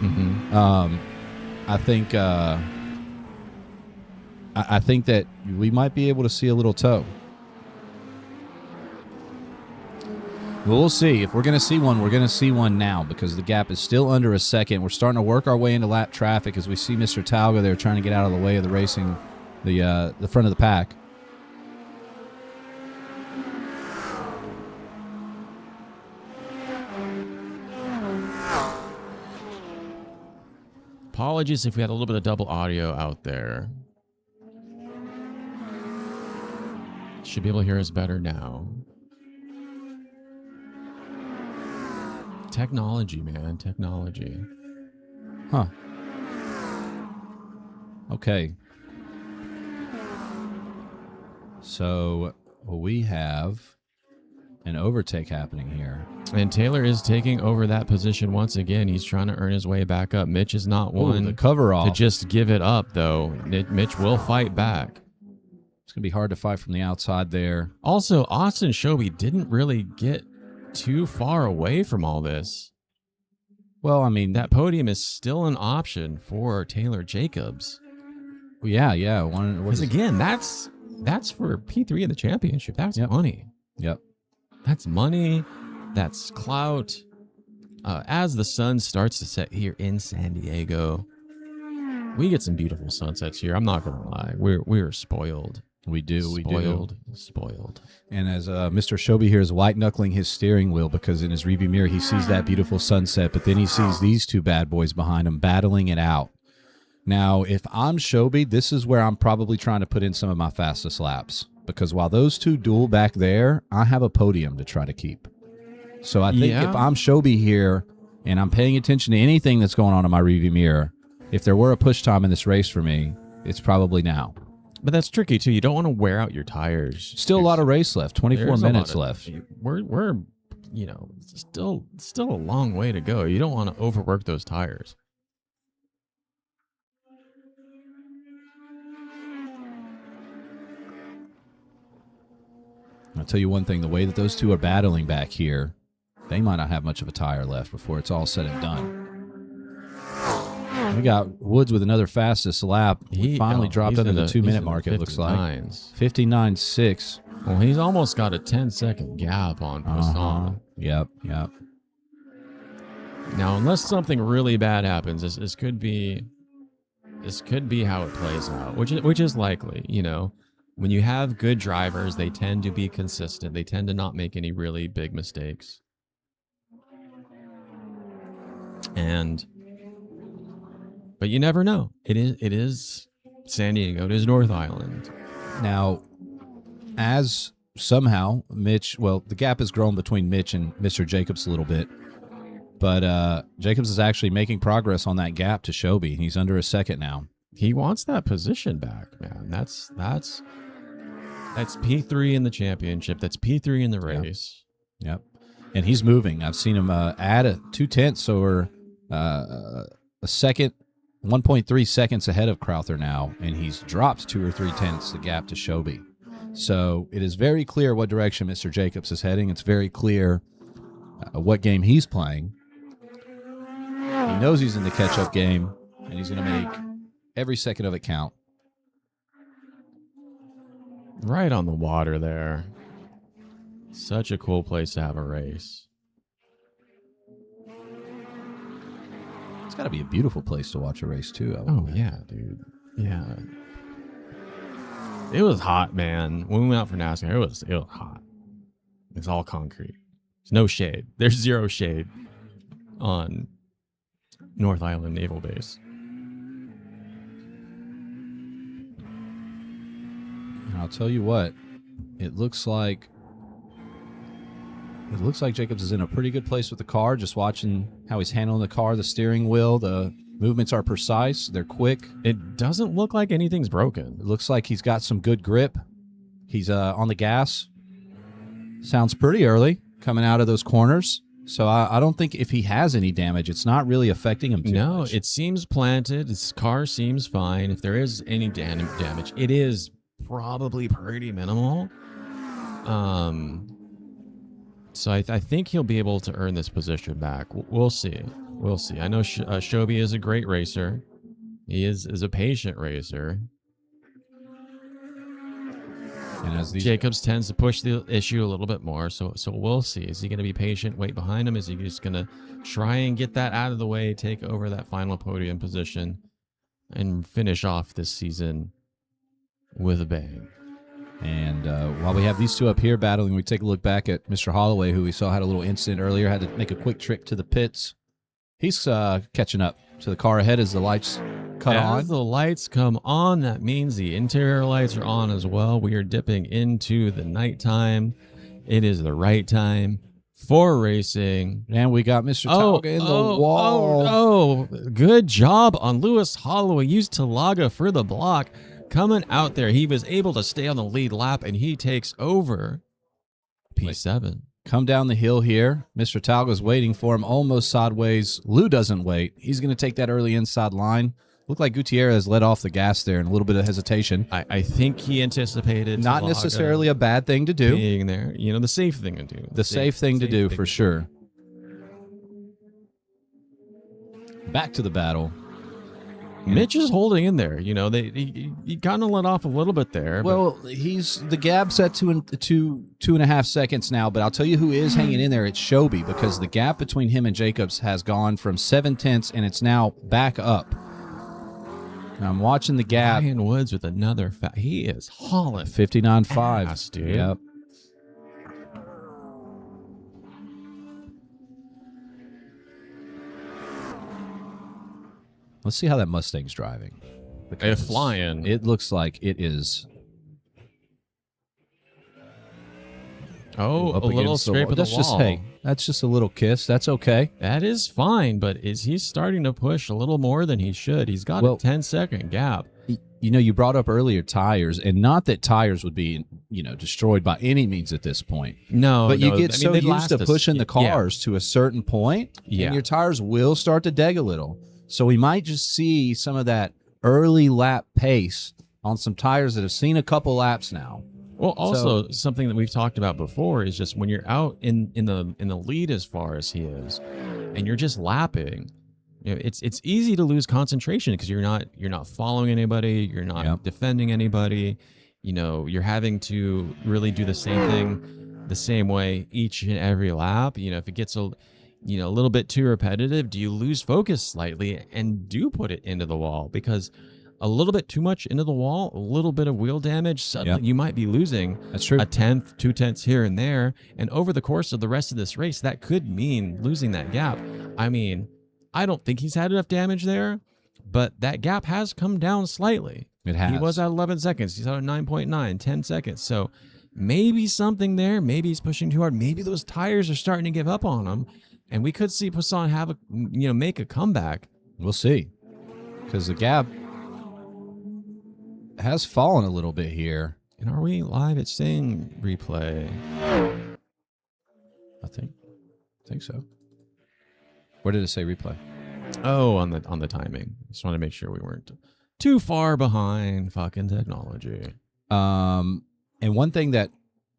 I think I think that we might be able to see a little toe. Well, we'll see. If we're going to see one, we're going to see one now because the gap is still under a second. We're starting to work our way into lap traffic as we see Mr. Talga there trying to get out of the way of the racing, the front of the pack. Apologies if we had a little bit of double audio out there. Should be able to hear us better now. Technology, man. Technology. Huh. Okay. So we have an overtake happening here. And Taylor is taking over that position once again. He's trying to earn his way back up. Mitch is not one the cover off to just give it up, though. Mitch will fight back. It's going to be hard to fight from the outside there. Also, Austin Shobi didn't really get too far away from all this. Well, I mean, that podium is still an option for Taylor Jacobs. Yeah. Because again, that's for P3 in the championship. That's money. Yep. That's money. That's clout. As the sun starts to set here in San Diego, we get some beautiful sunsets here. I'm not gonna lie. We're spoiled. We do. Spoiled. And as Mr. Shobi here is white-knuckling his steering wheel because in his rearview mirror he sees that beautiful sunset, but then he sees these two bad boys behind him battling it out. Now, if I'm Shobi, this is where I'm probably trying to put in some of my fastest laps because while those two duel back there, I have a podium to try to keep. So I think if I'm Shobi here and I'm paying attention to anything that's going on in my rearview mirror, if there were a push time in this race for me, it's probably now. But that's tricky too. You don't want to wear out your tires. Still a lot of race left. 24 minutes left. We're still a long way to go. You don't want to overwork those tires. I'll tell you one thing, the way that those two are battling back here, they might not have much of a tire left before it's all said and done. We got Woods with another fastest lap. He finally dropped under the 2-minute mark, it looks like. 59.6. Well, he's almost got a 10-second gap on Poisson. Yep. Now, unless something really bad happens, this could be how it plays out, which is likely. You know, when you have good drivers, they tend to be consistent. They tend to not make any really big mistakes. But you never know. It is San Diego. It is North Island. Now, as somehow Mitch, well, the gap has grown between Mitch and Mr. Jacobs a little bit, but Jacobs is actually making progress on that gap to Shobi. He's under a second now. He wants that position back, man. That's P3 in the championship. That's P3 in the race. Yep. And he's moving. I've seen him add 2/10 or a second. 1.3 seconds ahead of Crowther now, and he's dropped 2 or 3 tenths the gap to Shobi. So it is very clear what direction Mr. Jacobs is heading. It's very clear what game he's playing. He knows he's in the catch-up game, and he's going to make every second of it count. Right on the water there. Such a cool place to have a race. It's got to be a beautiful place to watch a race, too. Yeah, dude. Yeah. It was hot, man. When we went out for NASCAR, it was hot. It's all concrete. There's no shade. There's zero shade on North Island Naval Base. And I'll tell you what, it looks like Jacobs is in a pretty good place with the car, just watching how he's handling the car, the steering wheel, the movements are precise, they're quick. It doesn't look like anything's broken. It looks like he's got some good grip. He's on the gas. Sounds pretty early coming out of those corners. So I don't think if he has any damage, it's not really affecting him too much. No, it seems planted. His car seems fine. If there is any damage, it is probably pretty minimal. So I think he'll be able to earn this position back. We'll see. We'll see. I know Shobi is a great racer. He is a patient racer. And as these Jacobs tends to push the issue a little bit more, so we'll see. Is he going to be patient, wait behind him? Is he just going to try and get that out of the way, take over that final podium position, and finish off this season with a bang? And while we have these two up here battling, we take a look back at Mr. Holloway, who we saw had a little incident earlier, had to make a quick trip to the pits. He's catching up to the car ahead as the lights cut on. As the lights come on, that means the interior lights are on as well. We are dipping into the nighttime. It is the right time for racing. And we got Mr. Talga in the wall. Oh, good job on Lewis Holloway. Used Talaga for the block. Coming out there, he was able to stay on the lead lap, and he takes over P7. Come down the hill here. Mr. Talga's waiting for him almost sideways. Lou doesn't wait. He's going to take that early inside line. Looked like Gutierrez let off the gas there in a little bit of hesitation. I think he anticipated not Talaga necessarily a bad thing to do. being there. You know, the safe thing to do. The safe thing to do, for sure. Back to the battle. Mitch is holding in there. You know, he kind of let off a little bit there. Well, the gap's at two and a half seconds now, but I'll tell you who is hanging in there. It's Shobi, because the gap between him and Jacobs has gone from 7/10, and it's now back up. And I'm watching the gap. Ryan Woods with another he is hauling 59.5, dude. Yep. Let's see how that Mustang's driving. They're flying. It looks like it is. A little scrape of the wall. That's just a little kiss. That's okay. That is fine, but is he starting to push a little more than he should? He's got a 10-second gap. You know, you brought up earlier tires, and not that tires would be, destroyed by any means at this point. No, but you get they used to pushing the cars to a certain point, and your tires will start to deg a little. So we might just see some of that early lap pace on some tires that have seen a couple laps now. Well, also something that we've talked about before is just when you're out in the lead as far as he is, and you're just lapping, it's easy to lose concentration because you're not following anybody, you're not defending anybody. You're having to really do the same thing the same way each and every lap. If it gets a little bit too repetitive, do you lose focus slightly and do put it into the wall? Because a little bit too much into the wall, a little bit of wheel damage, suddenly you might be losing That's true. a 1/10, 2/10 here and there. And over the course of the rest of this race, that could mean losing that gap. I mean, I don't think he's had enough damage there, but that gap has come down slightly. It has. He was at 11 seconds. He's at 9.9, 10 seconds. So maybe something there. Maybe he's pushing too hard. Maybe those tires are starting to give up on him. And we could see Poisson have make a comeback. We'll see, because the gap has fallen a little bit here. And are we live? It's saying replay. I think so. Where did it say replay? Oh, on the timing. Just want to make sure we weren't too far behind fucking technology. And one thing that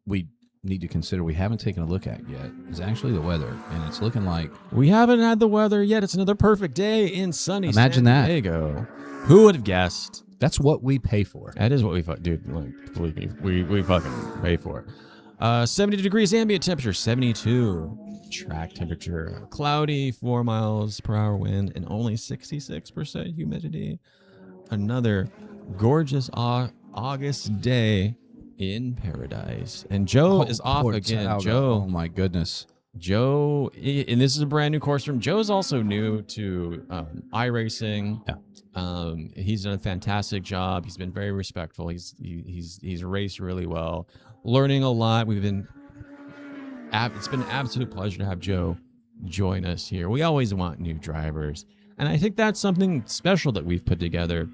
we need to consider we haven't taken a look at yet is actually the weather, and it's looking like we haven't had the weather yet. It's another perfect day in sunny Imagine San Diego. Who would have guessed? That's what we pay for. That is what we dude. Like, believe me, we fucking pay for it. 70 degrees ambient temperature, 72 track temperature, cloudy, 4 miles per hour wind, and only 66% humidity. Another gorgeous August day in paradise. And Joe is off again. Talga. Joe, oh my goodness. Joe, and this is a brand new course from Joe's also new to iRacing. Yeah. He's done a fantastic job. He's been very respectful. He's raced really well, learning a lot. It's been an absolute pleasure to have Joe join us here. We always want new drivers, and I think that's something special that we've put together.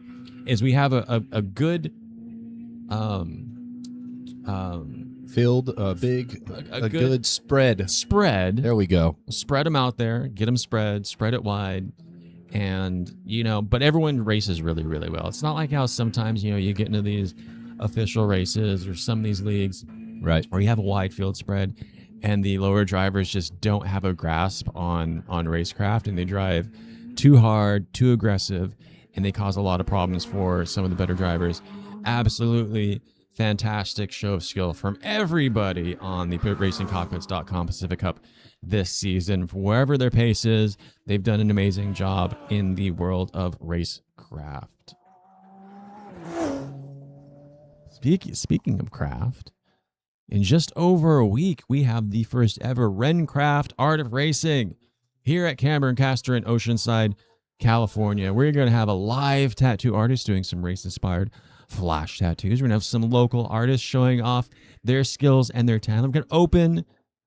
Is we have a good field, a good spread. There we go. Spread them out there, get them spread it wide. And, but everyone races really, really well. It's not like how sometimes, you get into these official races or some of these leagues, right, where you have a wide field spread and the lower drivers just don't have a grasp on racecraft, and they drive too hard, too aggressive, and they cause a lot of problems for some of the better drivers. Absolutely fantastic show of skill from everybody on the racingcockpits.com Pacific Cup this season. Wherever their pace is, they've done an amazing job in the world of racecraft. Speaking of craft, in just over a week, we have the first ever Rencraft Art of Racing here at Camber and Castor in Oceanside, California. We're going to have a live tattoo artist doing some race-inspired flash tattoos. We're going to have some local artists showing off their skills and their talent. We're going to open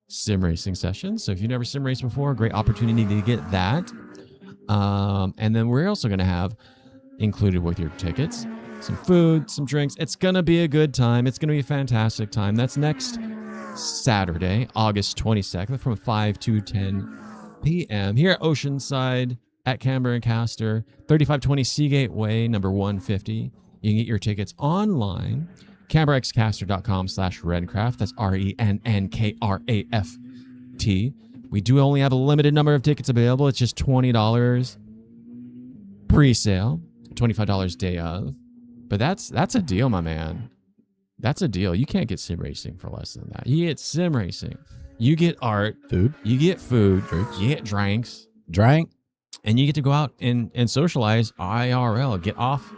sim racing sessions. So if you've never sim raced before, great opportunity to get that. And then we're also going to have included with your tickets some food, some drinks. It's going to be a good time. It's going to be a fantastic time. That's next Saturday, August 22nd from 5 to 10 p.m. here at Oceanside at Camber and Castor, 3520 Seagate Way, number 150. You can get your tickets online, camberxcaster.com/Rencraft. That's RENNKRAFT. We do only have a limited number of tickets available. It's just $20 pre-sale, $25 day of. But that's a deal, my man. That's a deal. You can't get sim racing for less than that. You get sim racing. You get art. Food. You get food. Drinks. You get drinks. Drink. And you get to go out and socialize IRL. Get off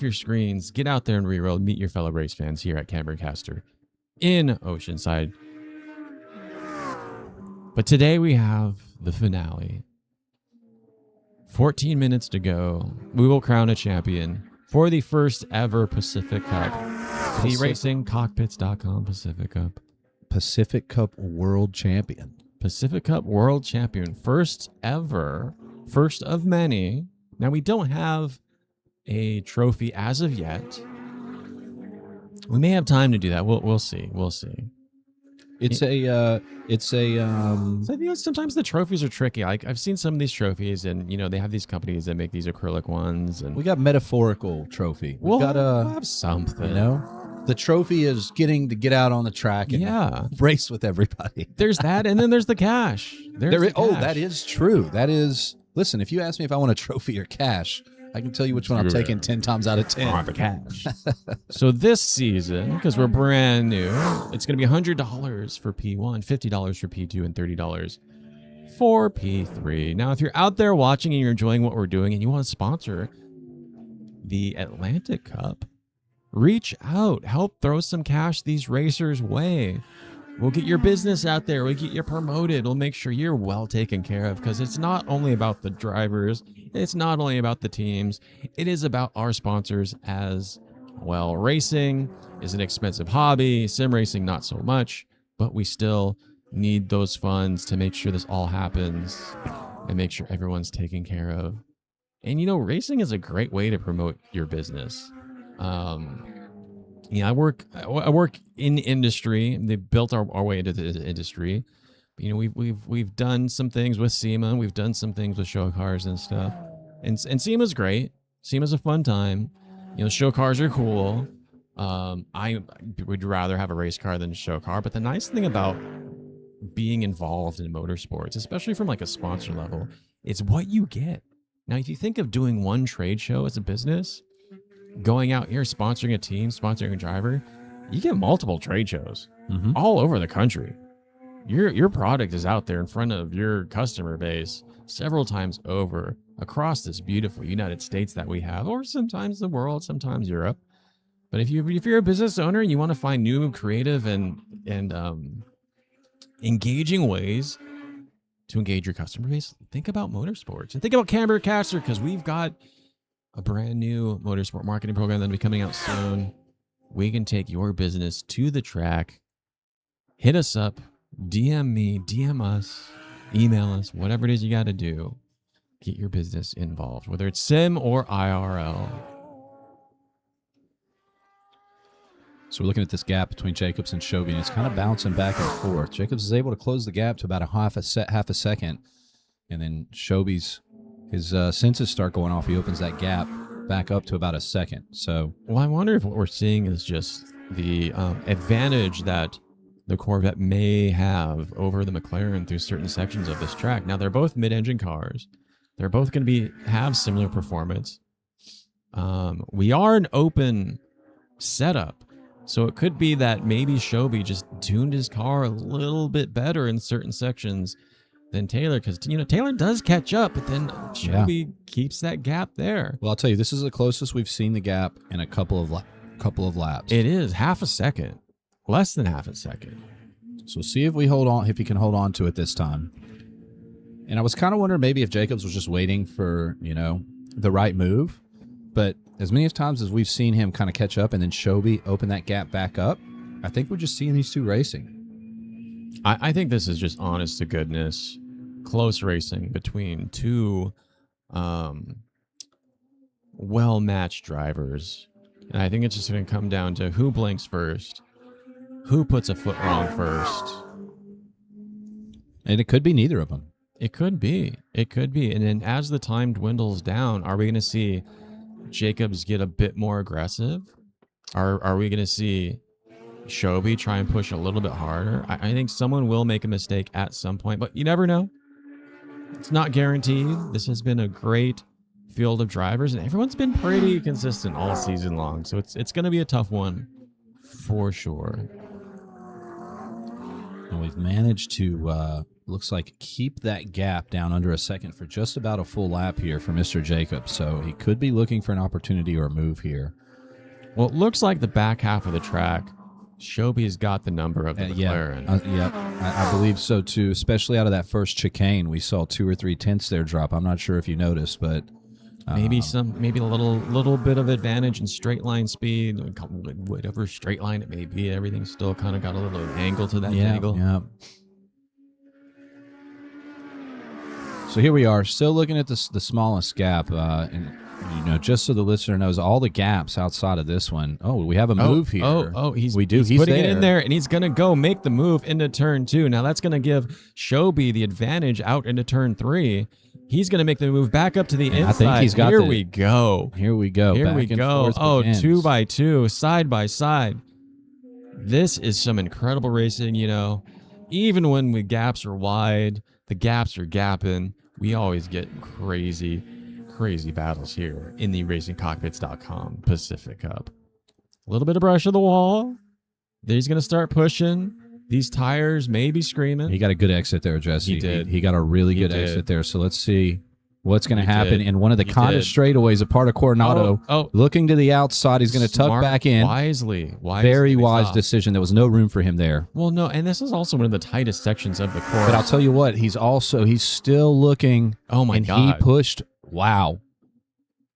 your screens. Get out there and reroll. Meet your fellow race fans here at Camber and Castor in Oceanside. But today we have the finale. 14 minutes to go. We will crown a champion for the first ever Pacific Cup. racingcockpits.com Pacific Cup. Pacific Cup World Champion. Pacific Cup World Champion. First ever. First of many. Now, we don't have a trophy as of yet. We may have time to do that. We'll see. We'll see. So, sometimes the trophies are tricky. Like, I've seen some of these trophies, and they have these companies that make these acrylic ones, and we got metaphorical trophy. We'll have something. The trophy is getting to get out on the track and race with everybody. There's that, and then there's the cash. That is true. That is. Listen, if you ask me if I want a trophy or cash, I can tell you which one I'm taking 10 times out of 10. I want the cash. So this season, because we're brand new, it's going to be $100 for P1, $50 for P2, and $30 for P3. Now, if you're out there watching and you're enjoying what we're doing and you want to sponsor the Atlantic Cup, reach out. Help throw some cash these racers' way. We'll get your business out there. We'll get you promoted. We'll make sure you're well taken care of, because it's not only about the drivers. It's not only about the teams. It is about our sponsors as well. Racing is an expensive hobby. Sim racing, not so much. But we still need those funds to make sure this all happens and make sure everyone's taken care of. And, racing is a great way to promote your business. I work in industry. They've built our way into the industry. We've done some things with SEMA. We've done some things with show cars and stuff. And SEMA's great. SEMA's a fun time. Show cars are cool. I would rather have a race car than a show car. But the nice thing about being involved in motorsports, especially from like a sponsor level, it's what you get. Now, if you think of doing one trade show as a business, going out here, sponsoring a team, sponsoring a driver, you get multiple trade shows all over the country. Your product is out there in front of your customer base several times over across this beautiful United States that we have, or sometimes the world, sometimes Europe. But if you're a business owner and you want to find new, creative, and engaging ways to engage your customer base, think about motorsports and think about Camber Castor, because we've got a brand new motorsport marketing program that'll be coming out soon. We can take your business to the track. Hit us up, DM me, DM us, email us, whatever it is you got to do. Get your business involved, whether it's sim or IRL. So we're looking at this gap between Jacobs and Shobi, and it's kind of bouncing back and forth. Jacobs is able to close the gap to about half a second, and then Shobi's his senses start going off. He opens that gap back up to about a second. So, well, I wonder if what we're seeing is just the advantage that the Corvette may have over the McLaren through certain sections of this track. Now, they're both mid-engine cars. They're both going to have similar performance. We are an open setup, So it could be that maybe Shobi just tuned his car a little bit better in certain sections than Taylor, because Taylor does catch up, but then Shobi keeps that gap there. Well, I'll tell you, this is the closest we've seen the gap in a couple of laps. It is half a second, less than half a second. So see if he can hold on to it this time. And I was kind of wondering maybe if Jacobs was just waiting for the right move, but as many times as we've seen him kind of catch up and then Shobi open that gap back up, I think we're just seeing these two racing. I think this is just honest to goodness close racing between two well-matched drivers. And I think it's just going to come down to who blinks first, who puts a foot wrong first. And it could be neither of them. It could be. And then as the time dwindles down, are we going to see Jacobs get a bit more aggressive? Are we going to see Shobi try and push a little bit harder? I think someone will make a mistake at some point, but you never know. It's not guaranteed. This has been a great field of drivers, and everyone's been pretty consistent all season long. So it's going to be a tough one for sure. And we've managed to, looks like, keep that gap down under a second for just about a full lap here for Mr. Jacobs. So he could be looking for an opportunity or a move here. Well, it looks like the back half of the track, Shobi's got the number of the McLaren. I believe so too, especially out of that first chicane. We saw 2 or 3 tenths there drop. I'm not sure if you noticed, but maybe a little bit of advantage in straight line speed, whatever straight line it may be. Everything's still kind of got a little angle to that angle. Yeah. So here we are, still looking at the smallest gap, and just so the listener knows, all the gaps outside of this one. Oh, we have a move here. He's putting it in there, and he's going to go make the move into turn 2. Now that's going to give Shobi the advantage out into turn 3. He's going to make the move back up to the inside. I think he's got we go. Here we go. Here back we and go. forth begins. 2 by 2, side by side. This is some incredible racing. Even when the gaps are wide, the gaps are gapping. We always get crazy battles here in the RacingCockpits.com Pacific Cup. A little bit of brush of the wall. Then he's going to start pushing. These tires may be screaming. He got a good exit there, Jesse. He did. He got a really good exit there. So let's see what's going to happen in one of the straightaways, a part of Coronado. Looking to the outside, he's going to tuck back in. Wisely. Very wise decision. There was no room for him there. Well, no, and this is also one of the tightest sections of the course. But I'll tell you what, he's still looking. Oh, my God. He pushed. Wow.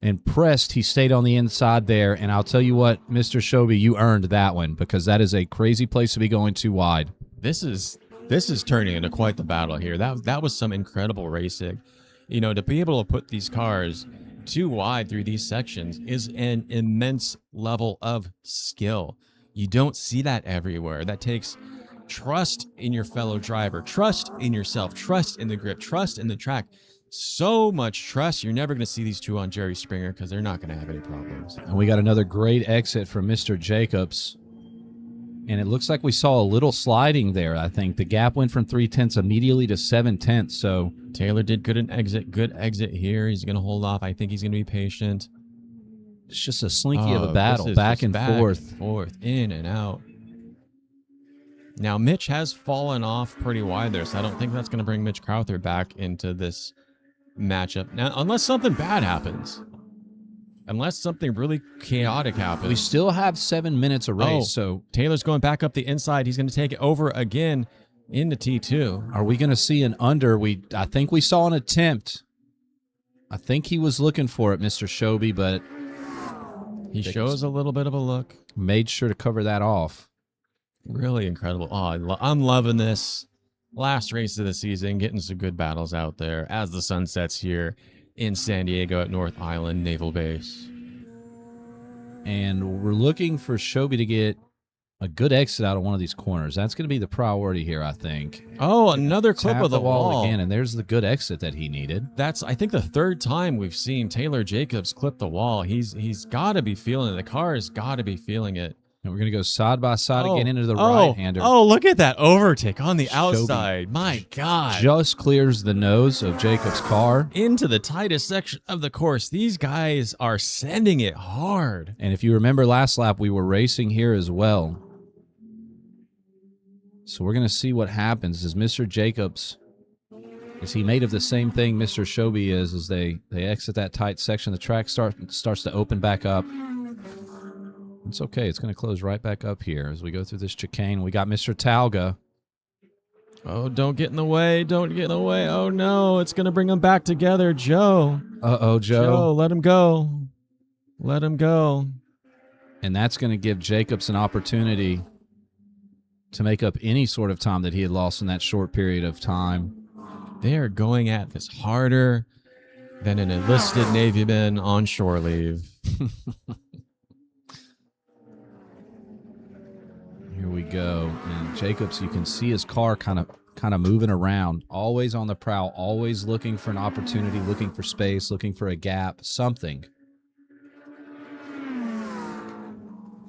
Impressed. He stayed on the inside there. And I'll tell you what, Mr. Shobi, you earned that one, because that is a crazy place to be going too wide. This is turning into quite the battle here. That was some incredible racing. To be able to put these cars too wide through these sections is an immense level of skill. You don't see that everywhere. That takes trust in your fellow driver, trust in yourself, trust in the grip, trust in the track. So much trust. You're never going to see these two on Jerry Springer, because they're not going to have any problems. And we got another great exit from Mr. Jacobs. And it looks like we saw a little sliding there, I think. The gap went from 3 tenths immediately to 7 tenths. So Taylor did good exit here. He's going to hold off. I think he's going to be patient. It's just a slinky of a battle, back and forth, in and out. Now, Mitch has fallen off pretty wide there, so I don't think that's going to bring Mitch Crowther back into this matchup. Now, unless something bad happens. Unless something really chaotic happens. We still have 7 minutes of race, so Taylor's going back up the inside. He's going to take it over again into T2. Are we going to see an under? I think we saw an attempt. I think he was looking for it, Mr. Shobi, but he shows a little bit of a look. Made sure to cover that off. Really incredible. I'm loving this. Last race of the season, getting some good battles out there as the sun sets here in San Diego at North Island Naval Base. And we're looking for Shobi to get a good exit out of one of these corners. That's going to be the priority here, I think. Oh, another clip of the wall again, and there's the good exit that he needed. That's, I think, the third time we've seen Taylor Jacobs clip the wall. He's got to be feeling it. The car has got to be feeling it. And we're going to go side by side again into the oh, right-hander. Oh, look at that overtake on the Shobi outside. My God. Just clears the nose of Jacob's car. Into the tightest section of the course. These guys are sending it hard. And if you remember last lap, we were racing here as well. So we're going to see what happens. Is Mr. Jacobs, is he made of the same thing Mr. Shobi is as they exit that tight section? The track starts to open back up. It's okay. It's going to close right back up here as we go through this chicane. We got Mr. Talga. Oh, don't get in the way. Don't get in the way. Oh, no. It's going to bring them back together. Joe. Uh-oh, Joe. Joe, let him go. Let him go. And that's going to give Jacobs an opportunity to make up any sort of time that he had lost in that short period of time. They are going at this harder than an enlisted Navyman on shore leave. Here we go. And Jacobs, you can see his car kind of moving around, always on the prowl, always looking for an opportunity, looking for space, looking for a gap, something.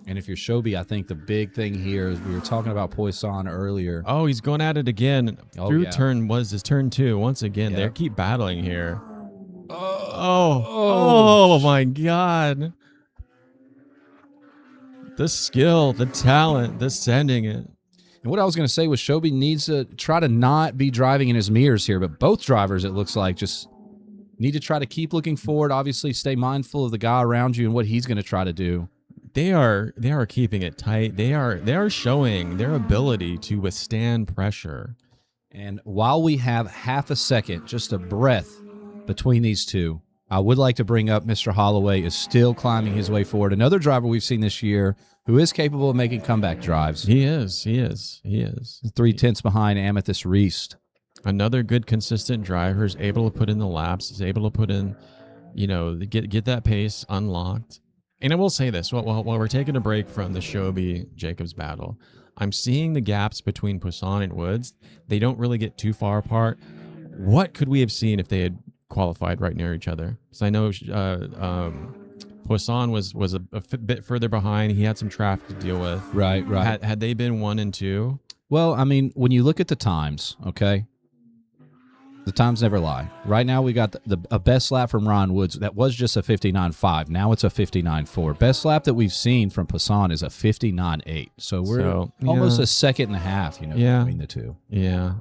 And if you're Shobi, I think the big thing here is we were talking about Poisson earlier. Oh, he's going at it again. Oh, Through yeah. turn was his turn 2. Once again, Yeah. they keep battling here. Oh, Oh my God. The skill, the talent, the sending it. And what I was going to say was Shobi needs to try to not be driving in his mirrors here, but both drivers, it looks like, just need to try to keep looking forward, obviously stay mindful of the guy around you and what he's going to try to do. They are keeping it tight. They are showing their ability to withstand pressure. And while we have half a second, just a breath between these two, I would like to bring up Mr. Holloway is still climbing his way forward. Another driver we've seen this year who is capable of making comeback drives. He is. 3/10 behind Amethyst Reist. Another good, consistent driver is able to put in the laps, is able to put in, get that pace unlocked. And I will say this, while we're taking a break from the Shobi-Jacobs battle, I'm seeing the gaps between Poisson and Woods. They don't really get too far apart. What could we have seen if they had qualified right near each other? So I know Poisson was a bit further behind. He had some traffic to deal with. Right. Had they been 1 and 2? Well, I mean, when you look at the times, okay, the times never lie. Right now, we got a best lap from Ron Woods. That was just a 59.5. Now it's a 59.4. Best lap that we've seen from Poisson is a 59.8. So we're almost a second and a half, between the two. Yeah.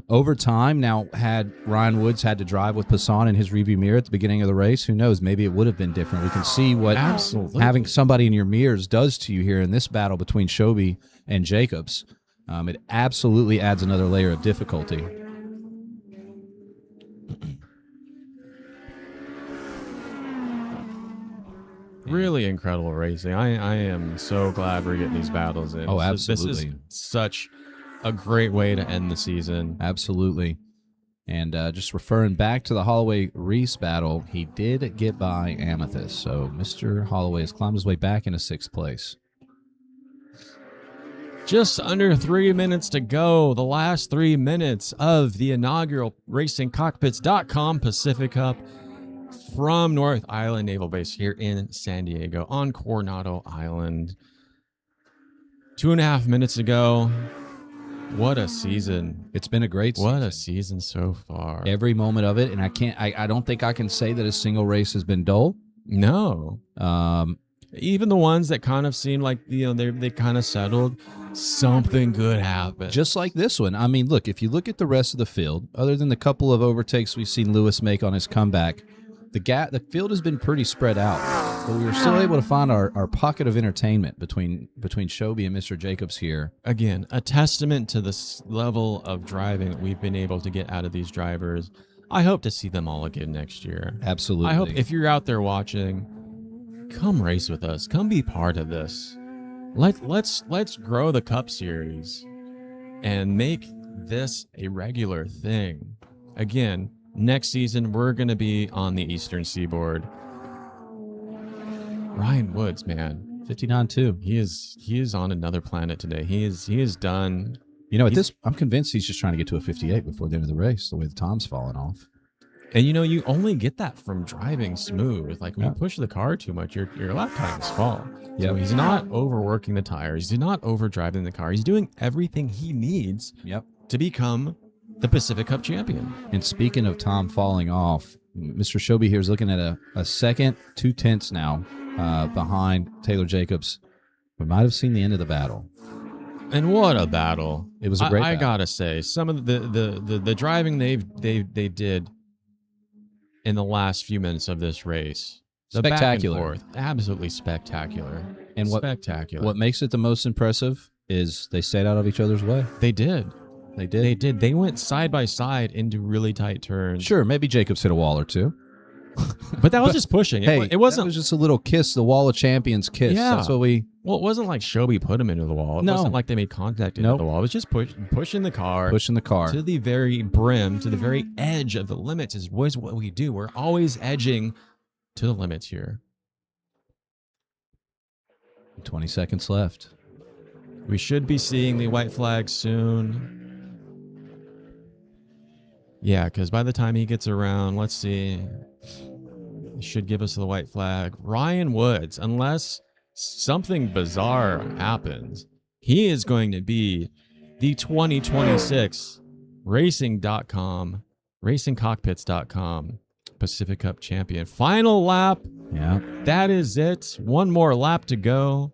Over time, now, had Ryan Woods had to drive with Poisson in his review mirror at the beginning of the race, who knows? Maybe it would have been different. We can see what having somebody in your mirrors does to you here in this battle between Shobi and Jacobs. It absolutely adds another layer of difficulty. Really incredible racing. I am so glad we're getting these battles in. Oh, absolutely. This is such a great way to end the season. Absolutely. And just referring back to the Holloway-Reist battle, he did get by Amethyst. So Mr. Holloway has climbed his way back into 6th place. Just under 3 minutes to go. The last 3 minutes of the inaugural RacingCockpits.com Pacific Cup from North Island Naval Base here in San Diego on Coronado Island. 2.5 minutes ago. What a season. It's been a great season. What a season so far. Every moment of it, and I don't think I can say that a single race has been dull. No. Even the ones that kind of seem like, they kind of settled, something good happened. Just like this one. I mean, look, if you look at the rest of the field, other than the couple of overtakes we've seen Lewis make on his comeback, the field has been pretty spread out. But we were still able to find our pocket of entertainment between Shobi and Mr. Jacobs here. Again, a testament to this level of driving that we've been able to get out of these drivers. I hope to see them all again next year. Absolutely. I hope if you're out there watching, come race with us. Come be part of this. Let's grow the Cup Series and make this a regular thing. Again, next season we're going to be on the Eastern Seaboard. Ryan Woods, man, 59-2. He is on another planet today. He is done. I'm convinced he's just trying to get to a 58 before the end of the race. The way the time's falling off. And you only get that from driving smooth. Like when Yeah. you push the car too much, your lap times fall. So Yep. he's not overworking the tires. He's not overdriving the car. He's doing everything he needs Yep. to become the Pacific Cup champion. And speaking of Tom falling off, Mr. Shobi here is looking at a second, 2/10 now behind Taylor Jacobs. We might have seen the end of the battle. And what a battle! It was a great I battle. gotta say, some of the driving they did in the last few minutes of this race, the Spectacular. back and forth, absolutely spectacular. And spectacular. What makes it the most impressive is they stayed out of each other's way. They did. They did. They did. They went side by side into really tight turns. Sure, maybe Jacobs hit a wall or two. But that was just pushing. Hey, it wasn't. That was just a little kiss, the wall of champions kiss. Yeah. That's what we. Well, it wasn't like Shobi put him into the wall. It No. wasn't like they made contact into Nope. the wall. It was just pushing the car. Pushing the car. To the very brim, to the very edge of the limits is what we do. We're always edging to the limits here. 20 seconds left. We should be seeing the white flag soon. Yeah, because by the time he gets around, let's see. He should give us the white flag. Ryan Woods, unless something bizarre happens, he is going to be the 2026 racingcockpits.com Pacific Cup champion. Final lap. Yeah. That is it. One more lap to go.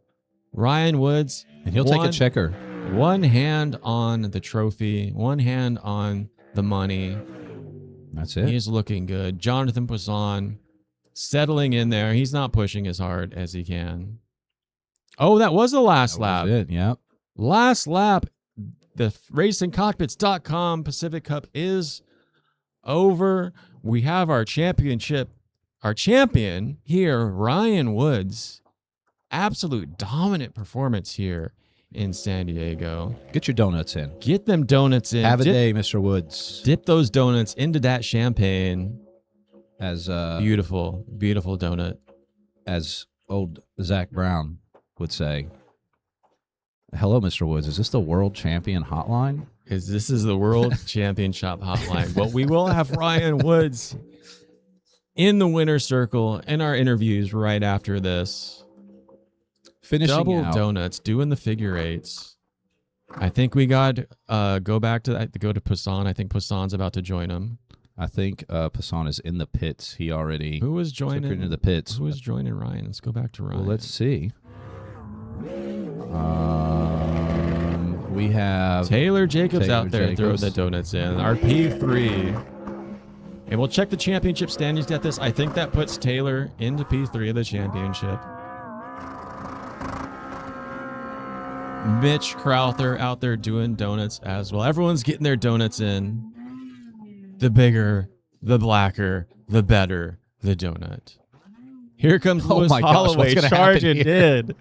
Ryan Woods. And he'll take a checker. One hand on the trophy, one hand on the money. That's it. He's looking good. Jonathan Poisson settling in there. He's not pushing as hard as he can. Oh, that was the last lap. That was it. Yep. Last lap. The racingcockpits.com Pacific Cup is over. We have our champion here, Ryan Woods. Absolute dominant performance here in San Diego. Get your donuts in. Get them donuts in. Have a day, Mr. Woods. Dip those donuts into that champagne. As Beautiful, beautiful donut. as old Zach Brown would say. Hello, Mr. Woods. Is this the World Champion Hotline? This is the World Championship Hotline. But we will have Ryan Woods in the winner's circle in our interviews right after this. Finishing Double out. donuts, doing the figure eights. I think we got go to Poisson. I think Poisson's about to join him. I think Poisson is in the pits. He already Who was took her joining? into the pits. Who was joining Ryan? Let's go back to Ryan. Well, let's see. We have Taylor Jacobs Taylor out there Jacobs. throwing the donuts in. Our P3. And we'll check the championship standings at this. I think that puts Taylor into P3 of the championship. Mitch Crowther out there doing donuts as well. Everyone's getting their donuts in. The bigger, the blacker, the better the donut. Here comes Oh Lewis my gosh, what's Holloway gonna happen charging here? in.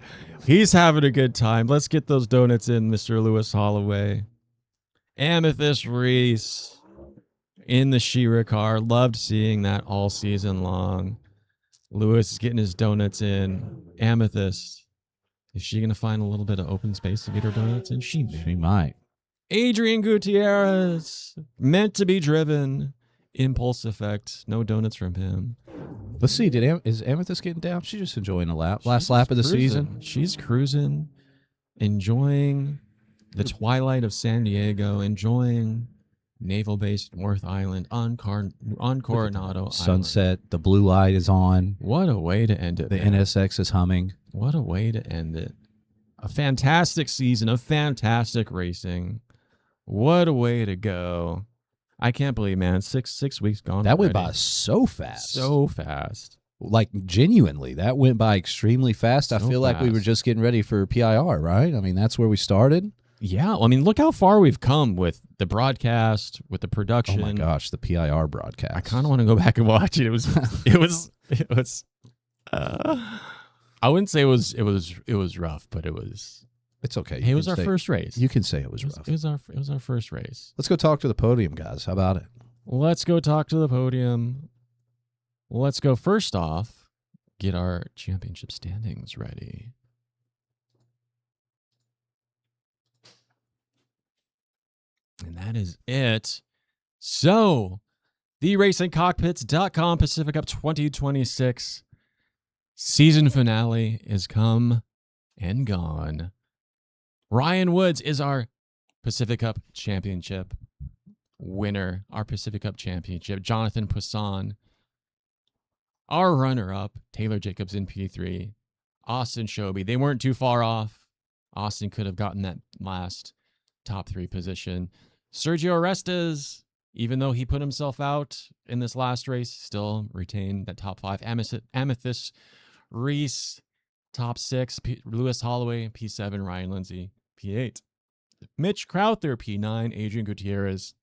He's having a good time. Let's get those donuts in, Mr. Lewis Holloway. Amethyst Reese in the Shira car. Loved seeing that all season long. Lewis is getting his donuts in. Amethyst. Is she going to find a little bit of open space to get her donuts in? She may. She might. Adrian Gutierrez. Meant to be driven. Impulse effect. No donuts from him. Let's see. Is Amethyst getting down? She's just enjoying the lap. Last lap of the season. She's cruising, enjoying the twilight of San Diego, enjoying naval-based North Island on Coronado Island. Sunset. The blue light is on. What a way to end it. The man. NSX is humming. What a way to end it. A fantastic season of fantastic racing. What a way to go. I can't believe, man, six weeks gone. That went already. by so fast. So fast. Like, genuinely, that went by extremely fast. I So feel like we were fast. just getting ready for PIR, right? I mean, that's where we started. Yeah, I mean, look how far we've come with the broadcast, with the production. Oh my gosh, the PIR broadcast. I kind of want to go back and watch it. It was. I wouldn't say it was rough, but it was. It's okay. It was our first race. You can say it was rough. It was our first race. Let's go talk to the podium, guys. How about it? Let's go talk to the podium. Let's go first off, get our championship standings ready. And that is it. So, TheRacingCockpits.com Pacific Cup 2026 season finale is come and gone. Ryan Woods is our Pacific Cup Championship winner, our Pacific Cup Championship. Jonathan Poisson, our runner-up, Taylor Jacobs in P3. Austin Shoby, they weren't too far off. Austin could have gotten that last top 3 position. Sergio Orestes, even though he put himself out in this last race, still retained that top 5. Amethyst Reese, top 6. Lewis Holloway, P7. Ryan Lindsay, P8. Mitch Crowther, P9. Adrian Gutierrez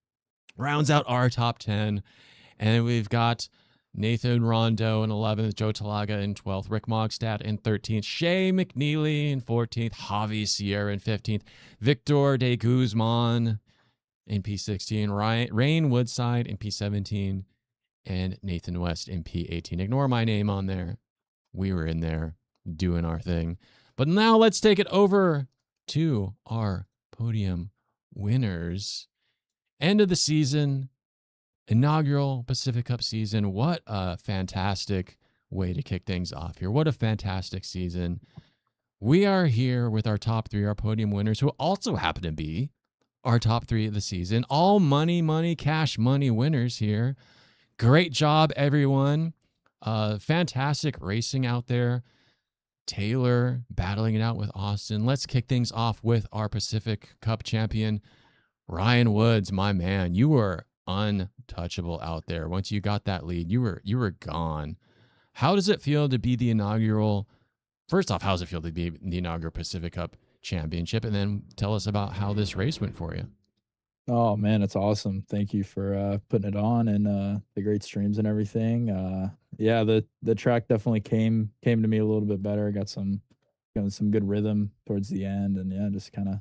rounds out our top 10. And we've got Nathan Rondo in 11th, Joe Talaga in 12th, Rick Mogstad in 13th, Shea McNeely in 14th, Javi Sierra in 15th, Victor de Guzman in P16, Rain Woodside in P17, and Nathan West in P18. Ignore my name on there. We were in there doing our thing. But now let's take it over to our podium winners. End of the season, inaugural Pacific Cup season. What a fantastic way to kick things off here. What a fantastic season. We are here with our top 3, our podium winners, who also happen to be our top 3 of the season. All money, cash money winners here. Great job, everyone. Fantastic racing out there. Taylor battling it out with Austin. Let's kick things off with our Pacific Cup champion, Ryan Woods. My man, you were untouchable out there. Once you got that lead, you were gone. How does it feel to be the inaugural? First off, how does it feel to be the inaugural Pacific Cup championship? And then tell us about how this race went for you. Oh man, it's awesome. Thank you for putting it on and the great streams and everything. Yeah, the track definitely came to me a little bit better. Got some good rhythm towards the end, and yeah, just kind of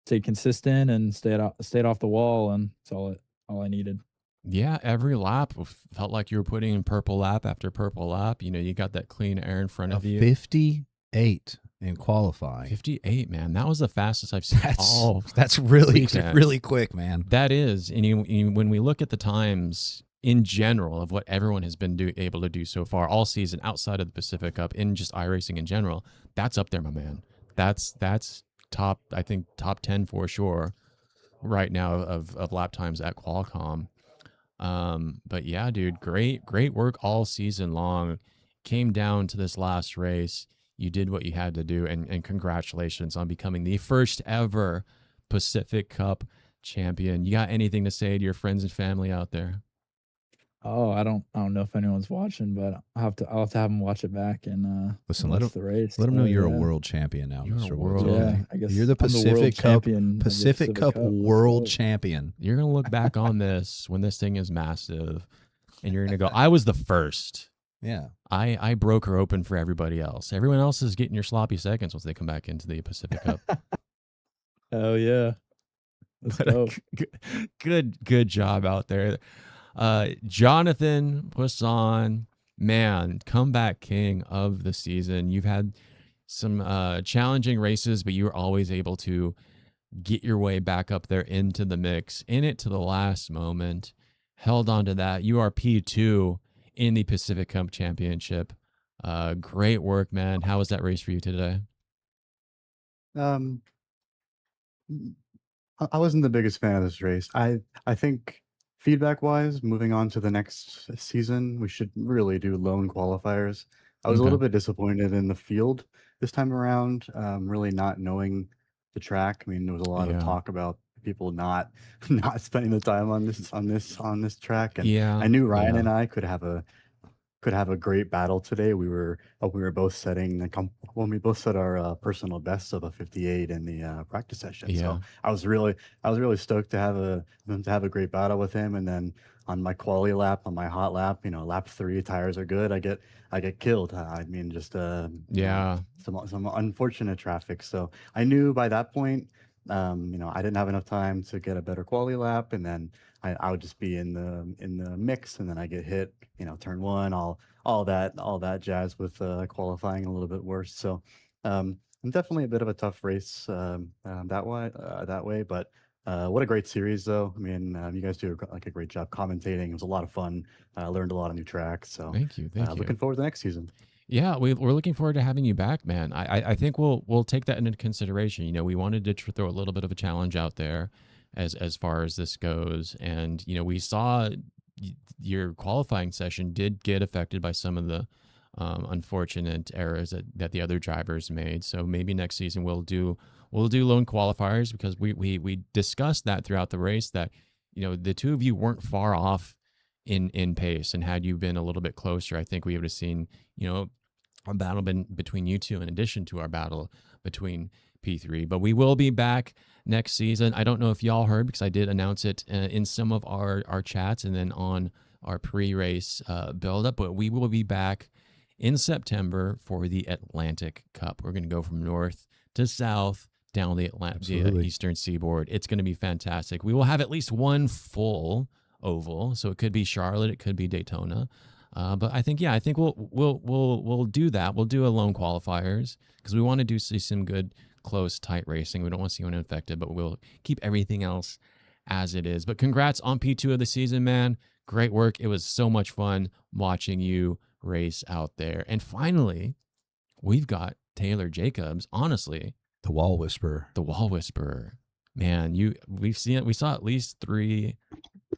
stayed consistent and stayed off the wall, and it's all I needed. Yeah, every lap felt like you were putting in purple lap after purple lap. You know, you got that clean air in front of you. 58 in qualifying. 58, man. That was the fastest I've seen. That's really weekend. really quick, man. That is. And when we look at the times in general of what everyone has been able to do so far all season outside of the Pacific Cup, in just iRacing in general, that's up there, my man. That's top, I think, top 10 for sure right now of lap times at Qualcomm. But yeah, dude, great work all season long. Came down to this last race. You did what you had to do, and congratulations on becoming the first ever Pacific Cup champion. You got anything to say to your friends and family out there? Oh, I don't know if anyone's watching, but I'll have to have them watch it back and Listen, watch the race. Let them know you're a yeah. world champion now, You're a Mr. world- Woods. Yeah, I guess You're the I'm world Pacific Cup champion of the Pacific Cup Let's world go. champion. You're gonna look back on this when this thing is massive, and you're gonna go, I was the first. Yeah. I broke her open for everybody else. Everyone else is getting your sloppy seconds once they come back into the Pacific Cup. Oh yeah, let's But go. good job out there. Jonathan Poisson, man, comeback king of the season. You've had some challenging races, but you were always able to get your way back up there into the mix, in it to the last moment. Held on to that. You are P2 in the Pacific Cup Championship. Great work, man. How was that race for you today? Um, I wasn't the biggest fan of this race. I think feedback wise, moving on to the next season, we should really do lone qualifiers. I was a little Okay. bit disappointed in the field this time around, really not knowing the track. I mean, there was a lot Yeah. of talk about people not spending the time on this track, and Yeah. I knew Ryan yeah. and I could have a great battle today. We were both setting we both set our personal bests of a 58 in the practice session. Yeah. So I was really stoked to have a great battle with him. And then on my quali lap, on my hot lap, lap 3, tires are good. I get killed. I mean, just Yeah. some unfortunate traffic. So I knew by that point, I didn't have enough time to get a better quali lap, and then I would just be in the mix, and then I get hit, turn 1, all that jazz with qualifying a little bit worse. So definitely a bit of a tough race that way. But What a great series, though. I mean, you guys do like a great job commentating. It was a lot of fun. Learned a lot of new tracks. So Thank you, thank you. looking forward to the next season. Yeah, we're looking forward to having you back, man. I think we'll take that into consideration. You know, we wanted to throw a little bit of a challenge out there as far as this goes, and you know, we saw your qualifying session did get affected by some of the unfortunate errors that the other drivers made. So maybe next season we'll do lone qualifiers, because we discussed that throughout the race, that you know, the two of you weren't far off in pace, and had you been a little bit closer, I think we would have seen, you know, a battle between you two in addition to our battle between P3. But we will be back next season. I don't know if y'all heard, because I did announce it in some of our chats and then on our pre-race build-up, but we will be back in September for the Atlantic Cup. We're going to go from north to south down the eastern seaboard. It's going to be fantastic. We will have at least one full oval, so it could be Charlotte, it could be Daytona. But I think we'll do that. We'll do a lone qualifiers, because we want to see some good, close, tight racing. We don't want to see anyone infected, but we'll keep everything else as it is. But congrats on P2 of the season, man. Great work. It was so much fun watching you race out there. And finally, we've got Taylor Jacobs. Honestly, The Wall Whisperer. the Wall Whisperer. Man, we saw at least 3.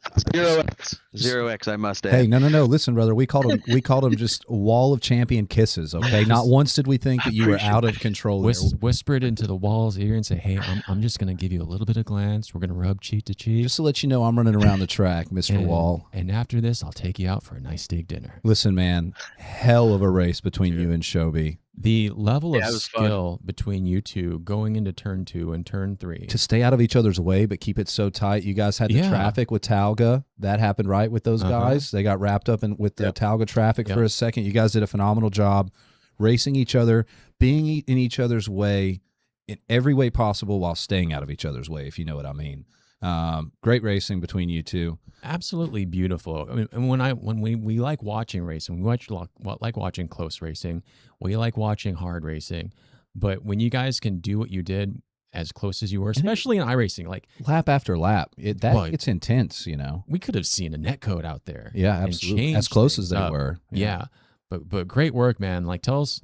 0x, I must add. Hey, no. Listen, brother, we called him just a wall of champion kisses. Okay, not once did we think that you were out of control. Whispered into the Wall's ear and say, "Hey, I'm just gonna give you a little bit of glance. We're gonna rub cheek to cheek, Just to let you know, I'm running around the track, Mr. Wall. And after this, I'll take you out for a nice steak dinner." Listen, man, hell of a race between you and Shobi. The level of it was skill between you two going into turn 2 and turn 3. To stay out of each other's way, but keep it so tight. You guys had the traffic with Talga. That happened, right, with those guys? They got wrapped up with the Talga traffic for a second. You guys did a phenomenal job racing each other, being in each other's way in every way possible while staying out of each other's way, if you know what I mean. Great racing between you two. Absolutely beautiful. I mean, and when we like watching racing, we like watching close racing. We like watching hard racing. But when you guys can do what you did as close as you were, especially in iRacing, like lap after lap, it's intense, you know. We could have seen a net code out there. Yeah, absolutely. As close as they were. Yeah. But great work, man. Like tell us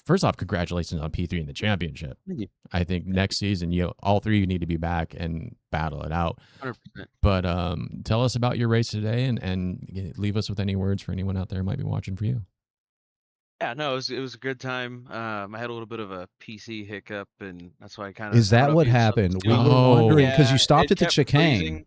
first off, congratulations on P3 in the championship. Thank you. I think next season, all three of you need to be back and battle it out. 100%. But tell us about your race today, and leave us with any words for anyone out there who might be watching for you. Yeah, no, it was a good time. I had a little bit of a PC hiccup, and that's why I kind of. Is that what happened? We were wondering, because you stopped at the chicane.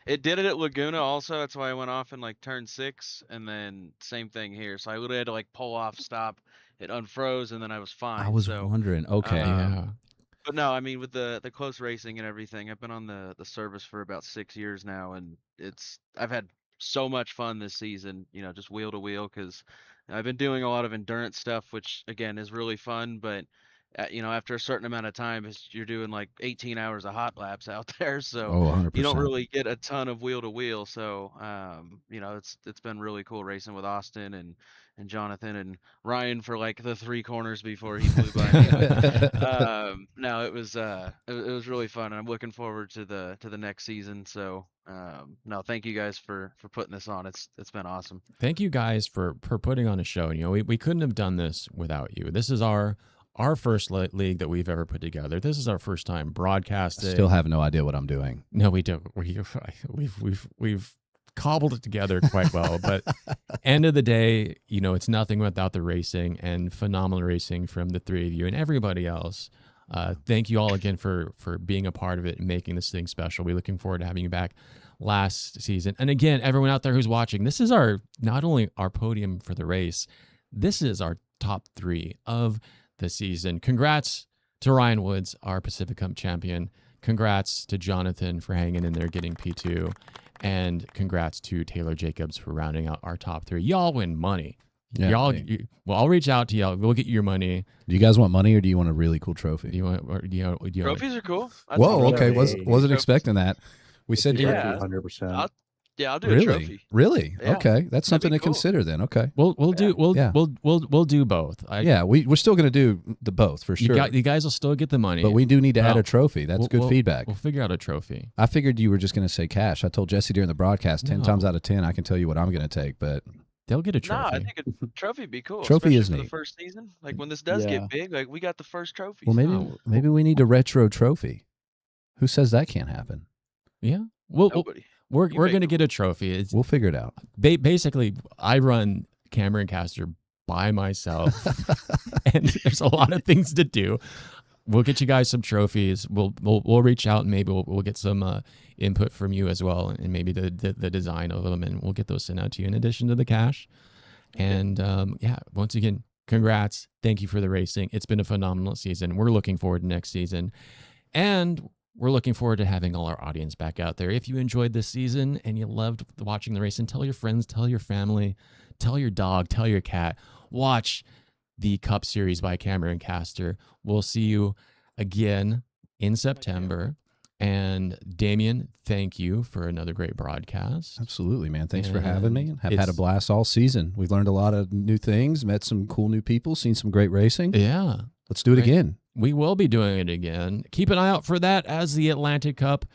It did it at Laguna also. That's why I went off in like turn 6, and then same thing here. So I literally had to like pull off, stop. It unfroze, and then I was fine. I was wondering. Okay. But no, I mean, with the close racing and everything, I've been on the service for about 6 years now, and I've had so much fun this season, you know, just wheel to wheel, because I've been doing a lot of endurance stuff, which again is really fun, but you know, after a certain amount of time, you're doing like 18 hours of hot laps out there, so 100%. you don't really get a ton of wheel to wheel. So you know, it's been really cool racing with Austin and Jonathan and Ryan for like the 3 corners before he flew by me. No, it was really fun, and I'm looking forward to the next season. So no, thank you guys for putting this on. It's been awesome. Thank you guys for putting on a show. You know, we couldn't have done this without you. This is our first league that we've ever put together. This is our first time broadcasting. Still have no idea what I'm doing. No, we don't. We've cobbled it together quite well, but end of the day, you know, it's nothing without the racing, and phenomenal racing from the 3 of you and everybody else. Thank you all again for being a part of it and making this thing special. We're looking forward to having you back last season. And again, everyone out there who's watching, this is not only our podium for the race, this is our top 3 of the season. Congrats to Ryan Woods, our Pacific Cup champion. Congrats to Jonathan for hanging in there, getting P2. And congrats to Taylor Jacobs for rounding out our top 3. Y'all win money. Yeah, well, I'll reach out to y'all. We'll get you your money. Do you guys want money, or do you want a really cool trophy? Do you want Trophies are cool. Whoa, okay. Wasn't expecting that. We said Yeah. 100%. Yeah, I'll do a Really? trophy. Really? Yeah, Okay, that's something be to cool. consider then. Okay. We'll Yeah. do Yeah. we'll do both. Yeah, we're still going to do the both for sure. You guys will still get the money, but we do need to add Well, a trophy. That's good feedback. We'll figure out a trophy. I figured you were just going to say cash. I told Jesse during the broadcast 10 times No. out of 10 I can tell you what I'm going to take, but They'll get a No, trophy. I think a trophy would be cool. Trophy especially is for the neat. first season. Like when this does Yeah. get big, like we got the first trophy. well maybe we need a retro trophy. Who says that can't happen? Yeah. We're Nobody. we're You going make to the get a trophy. It's We'll figure it out. basically I run Camber and Caster by myself, and there's a lot of things to do. We'll get you guys some trophies. We'll reach out and maybe we'll get some input from you as well, and maybe the design of them, and we'll get those sent out to you in addition to the cash. And yeah, once again, congrats. Thank you for the racing. It's been a phenomenal season. We're looking forward to next season, and we're looking forward to having all our audience back out there. If you enjoyed this season and you loved watching the racing, tell your friends, tell your family, tell your dog, tell your cat. Watch the Cup Series by Camber and Caster. We'll see you again in September. And Damien, thank you for another great broadcast. Absolutely, man. Thanks for having me. And Have had a blast all season. We've learned a lot of new things, met some cool new people, seen some great racing. Yeah. Let's do it Right. again. We will be doing it again. Keep an eye out for that as the Atlantic Cup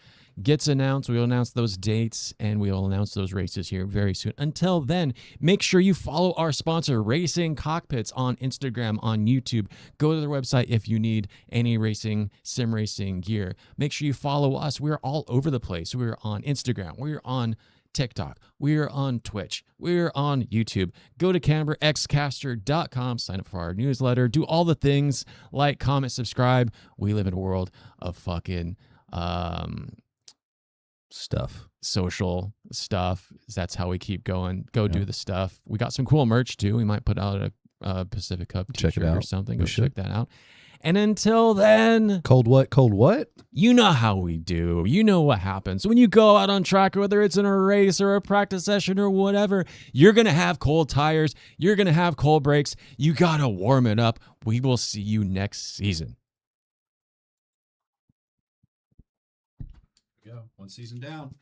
gets announced. We'll announce those dates and we'll announce those races here very soon. Until then, make sure you follow our sponsor, Racing Cockpits, on Instagram, on YouTube. Go to their website if you need any racing, sim racing gear. Make sure you follow us. We're all over the place. We're on Instagram. We're on TikTok. We're on Twitch. We're on YouTube. Go to camberxcaster.com, sign up for our newsletter, do all the things, like, comment, subscribe. We live in a world of fucking Stuff. social stuff. That's how we keep going. Go do the stuff. We got some cool merch too. We might put out a Pacific Cup Check it t-shirt or out. something. We Go should. check that out. And until then, Cold what? Cold what? you know how we do. You know what happens when you go out on track, whether it's in a race or a practice session or whatever. You're going to have cold tires. You're going to have cold brakes. You got to warm it up. We will see you next season. Go. One season down.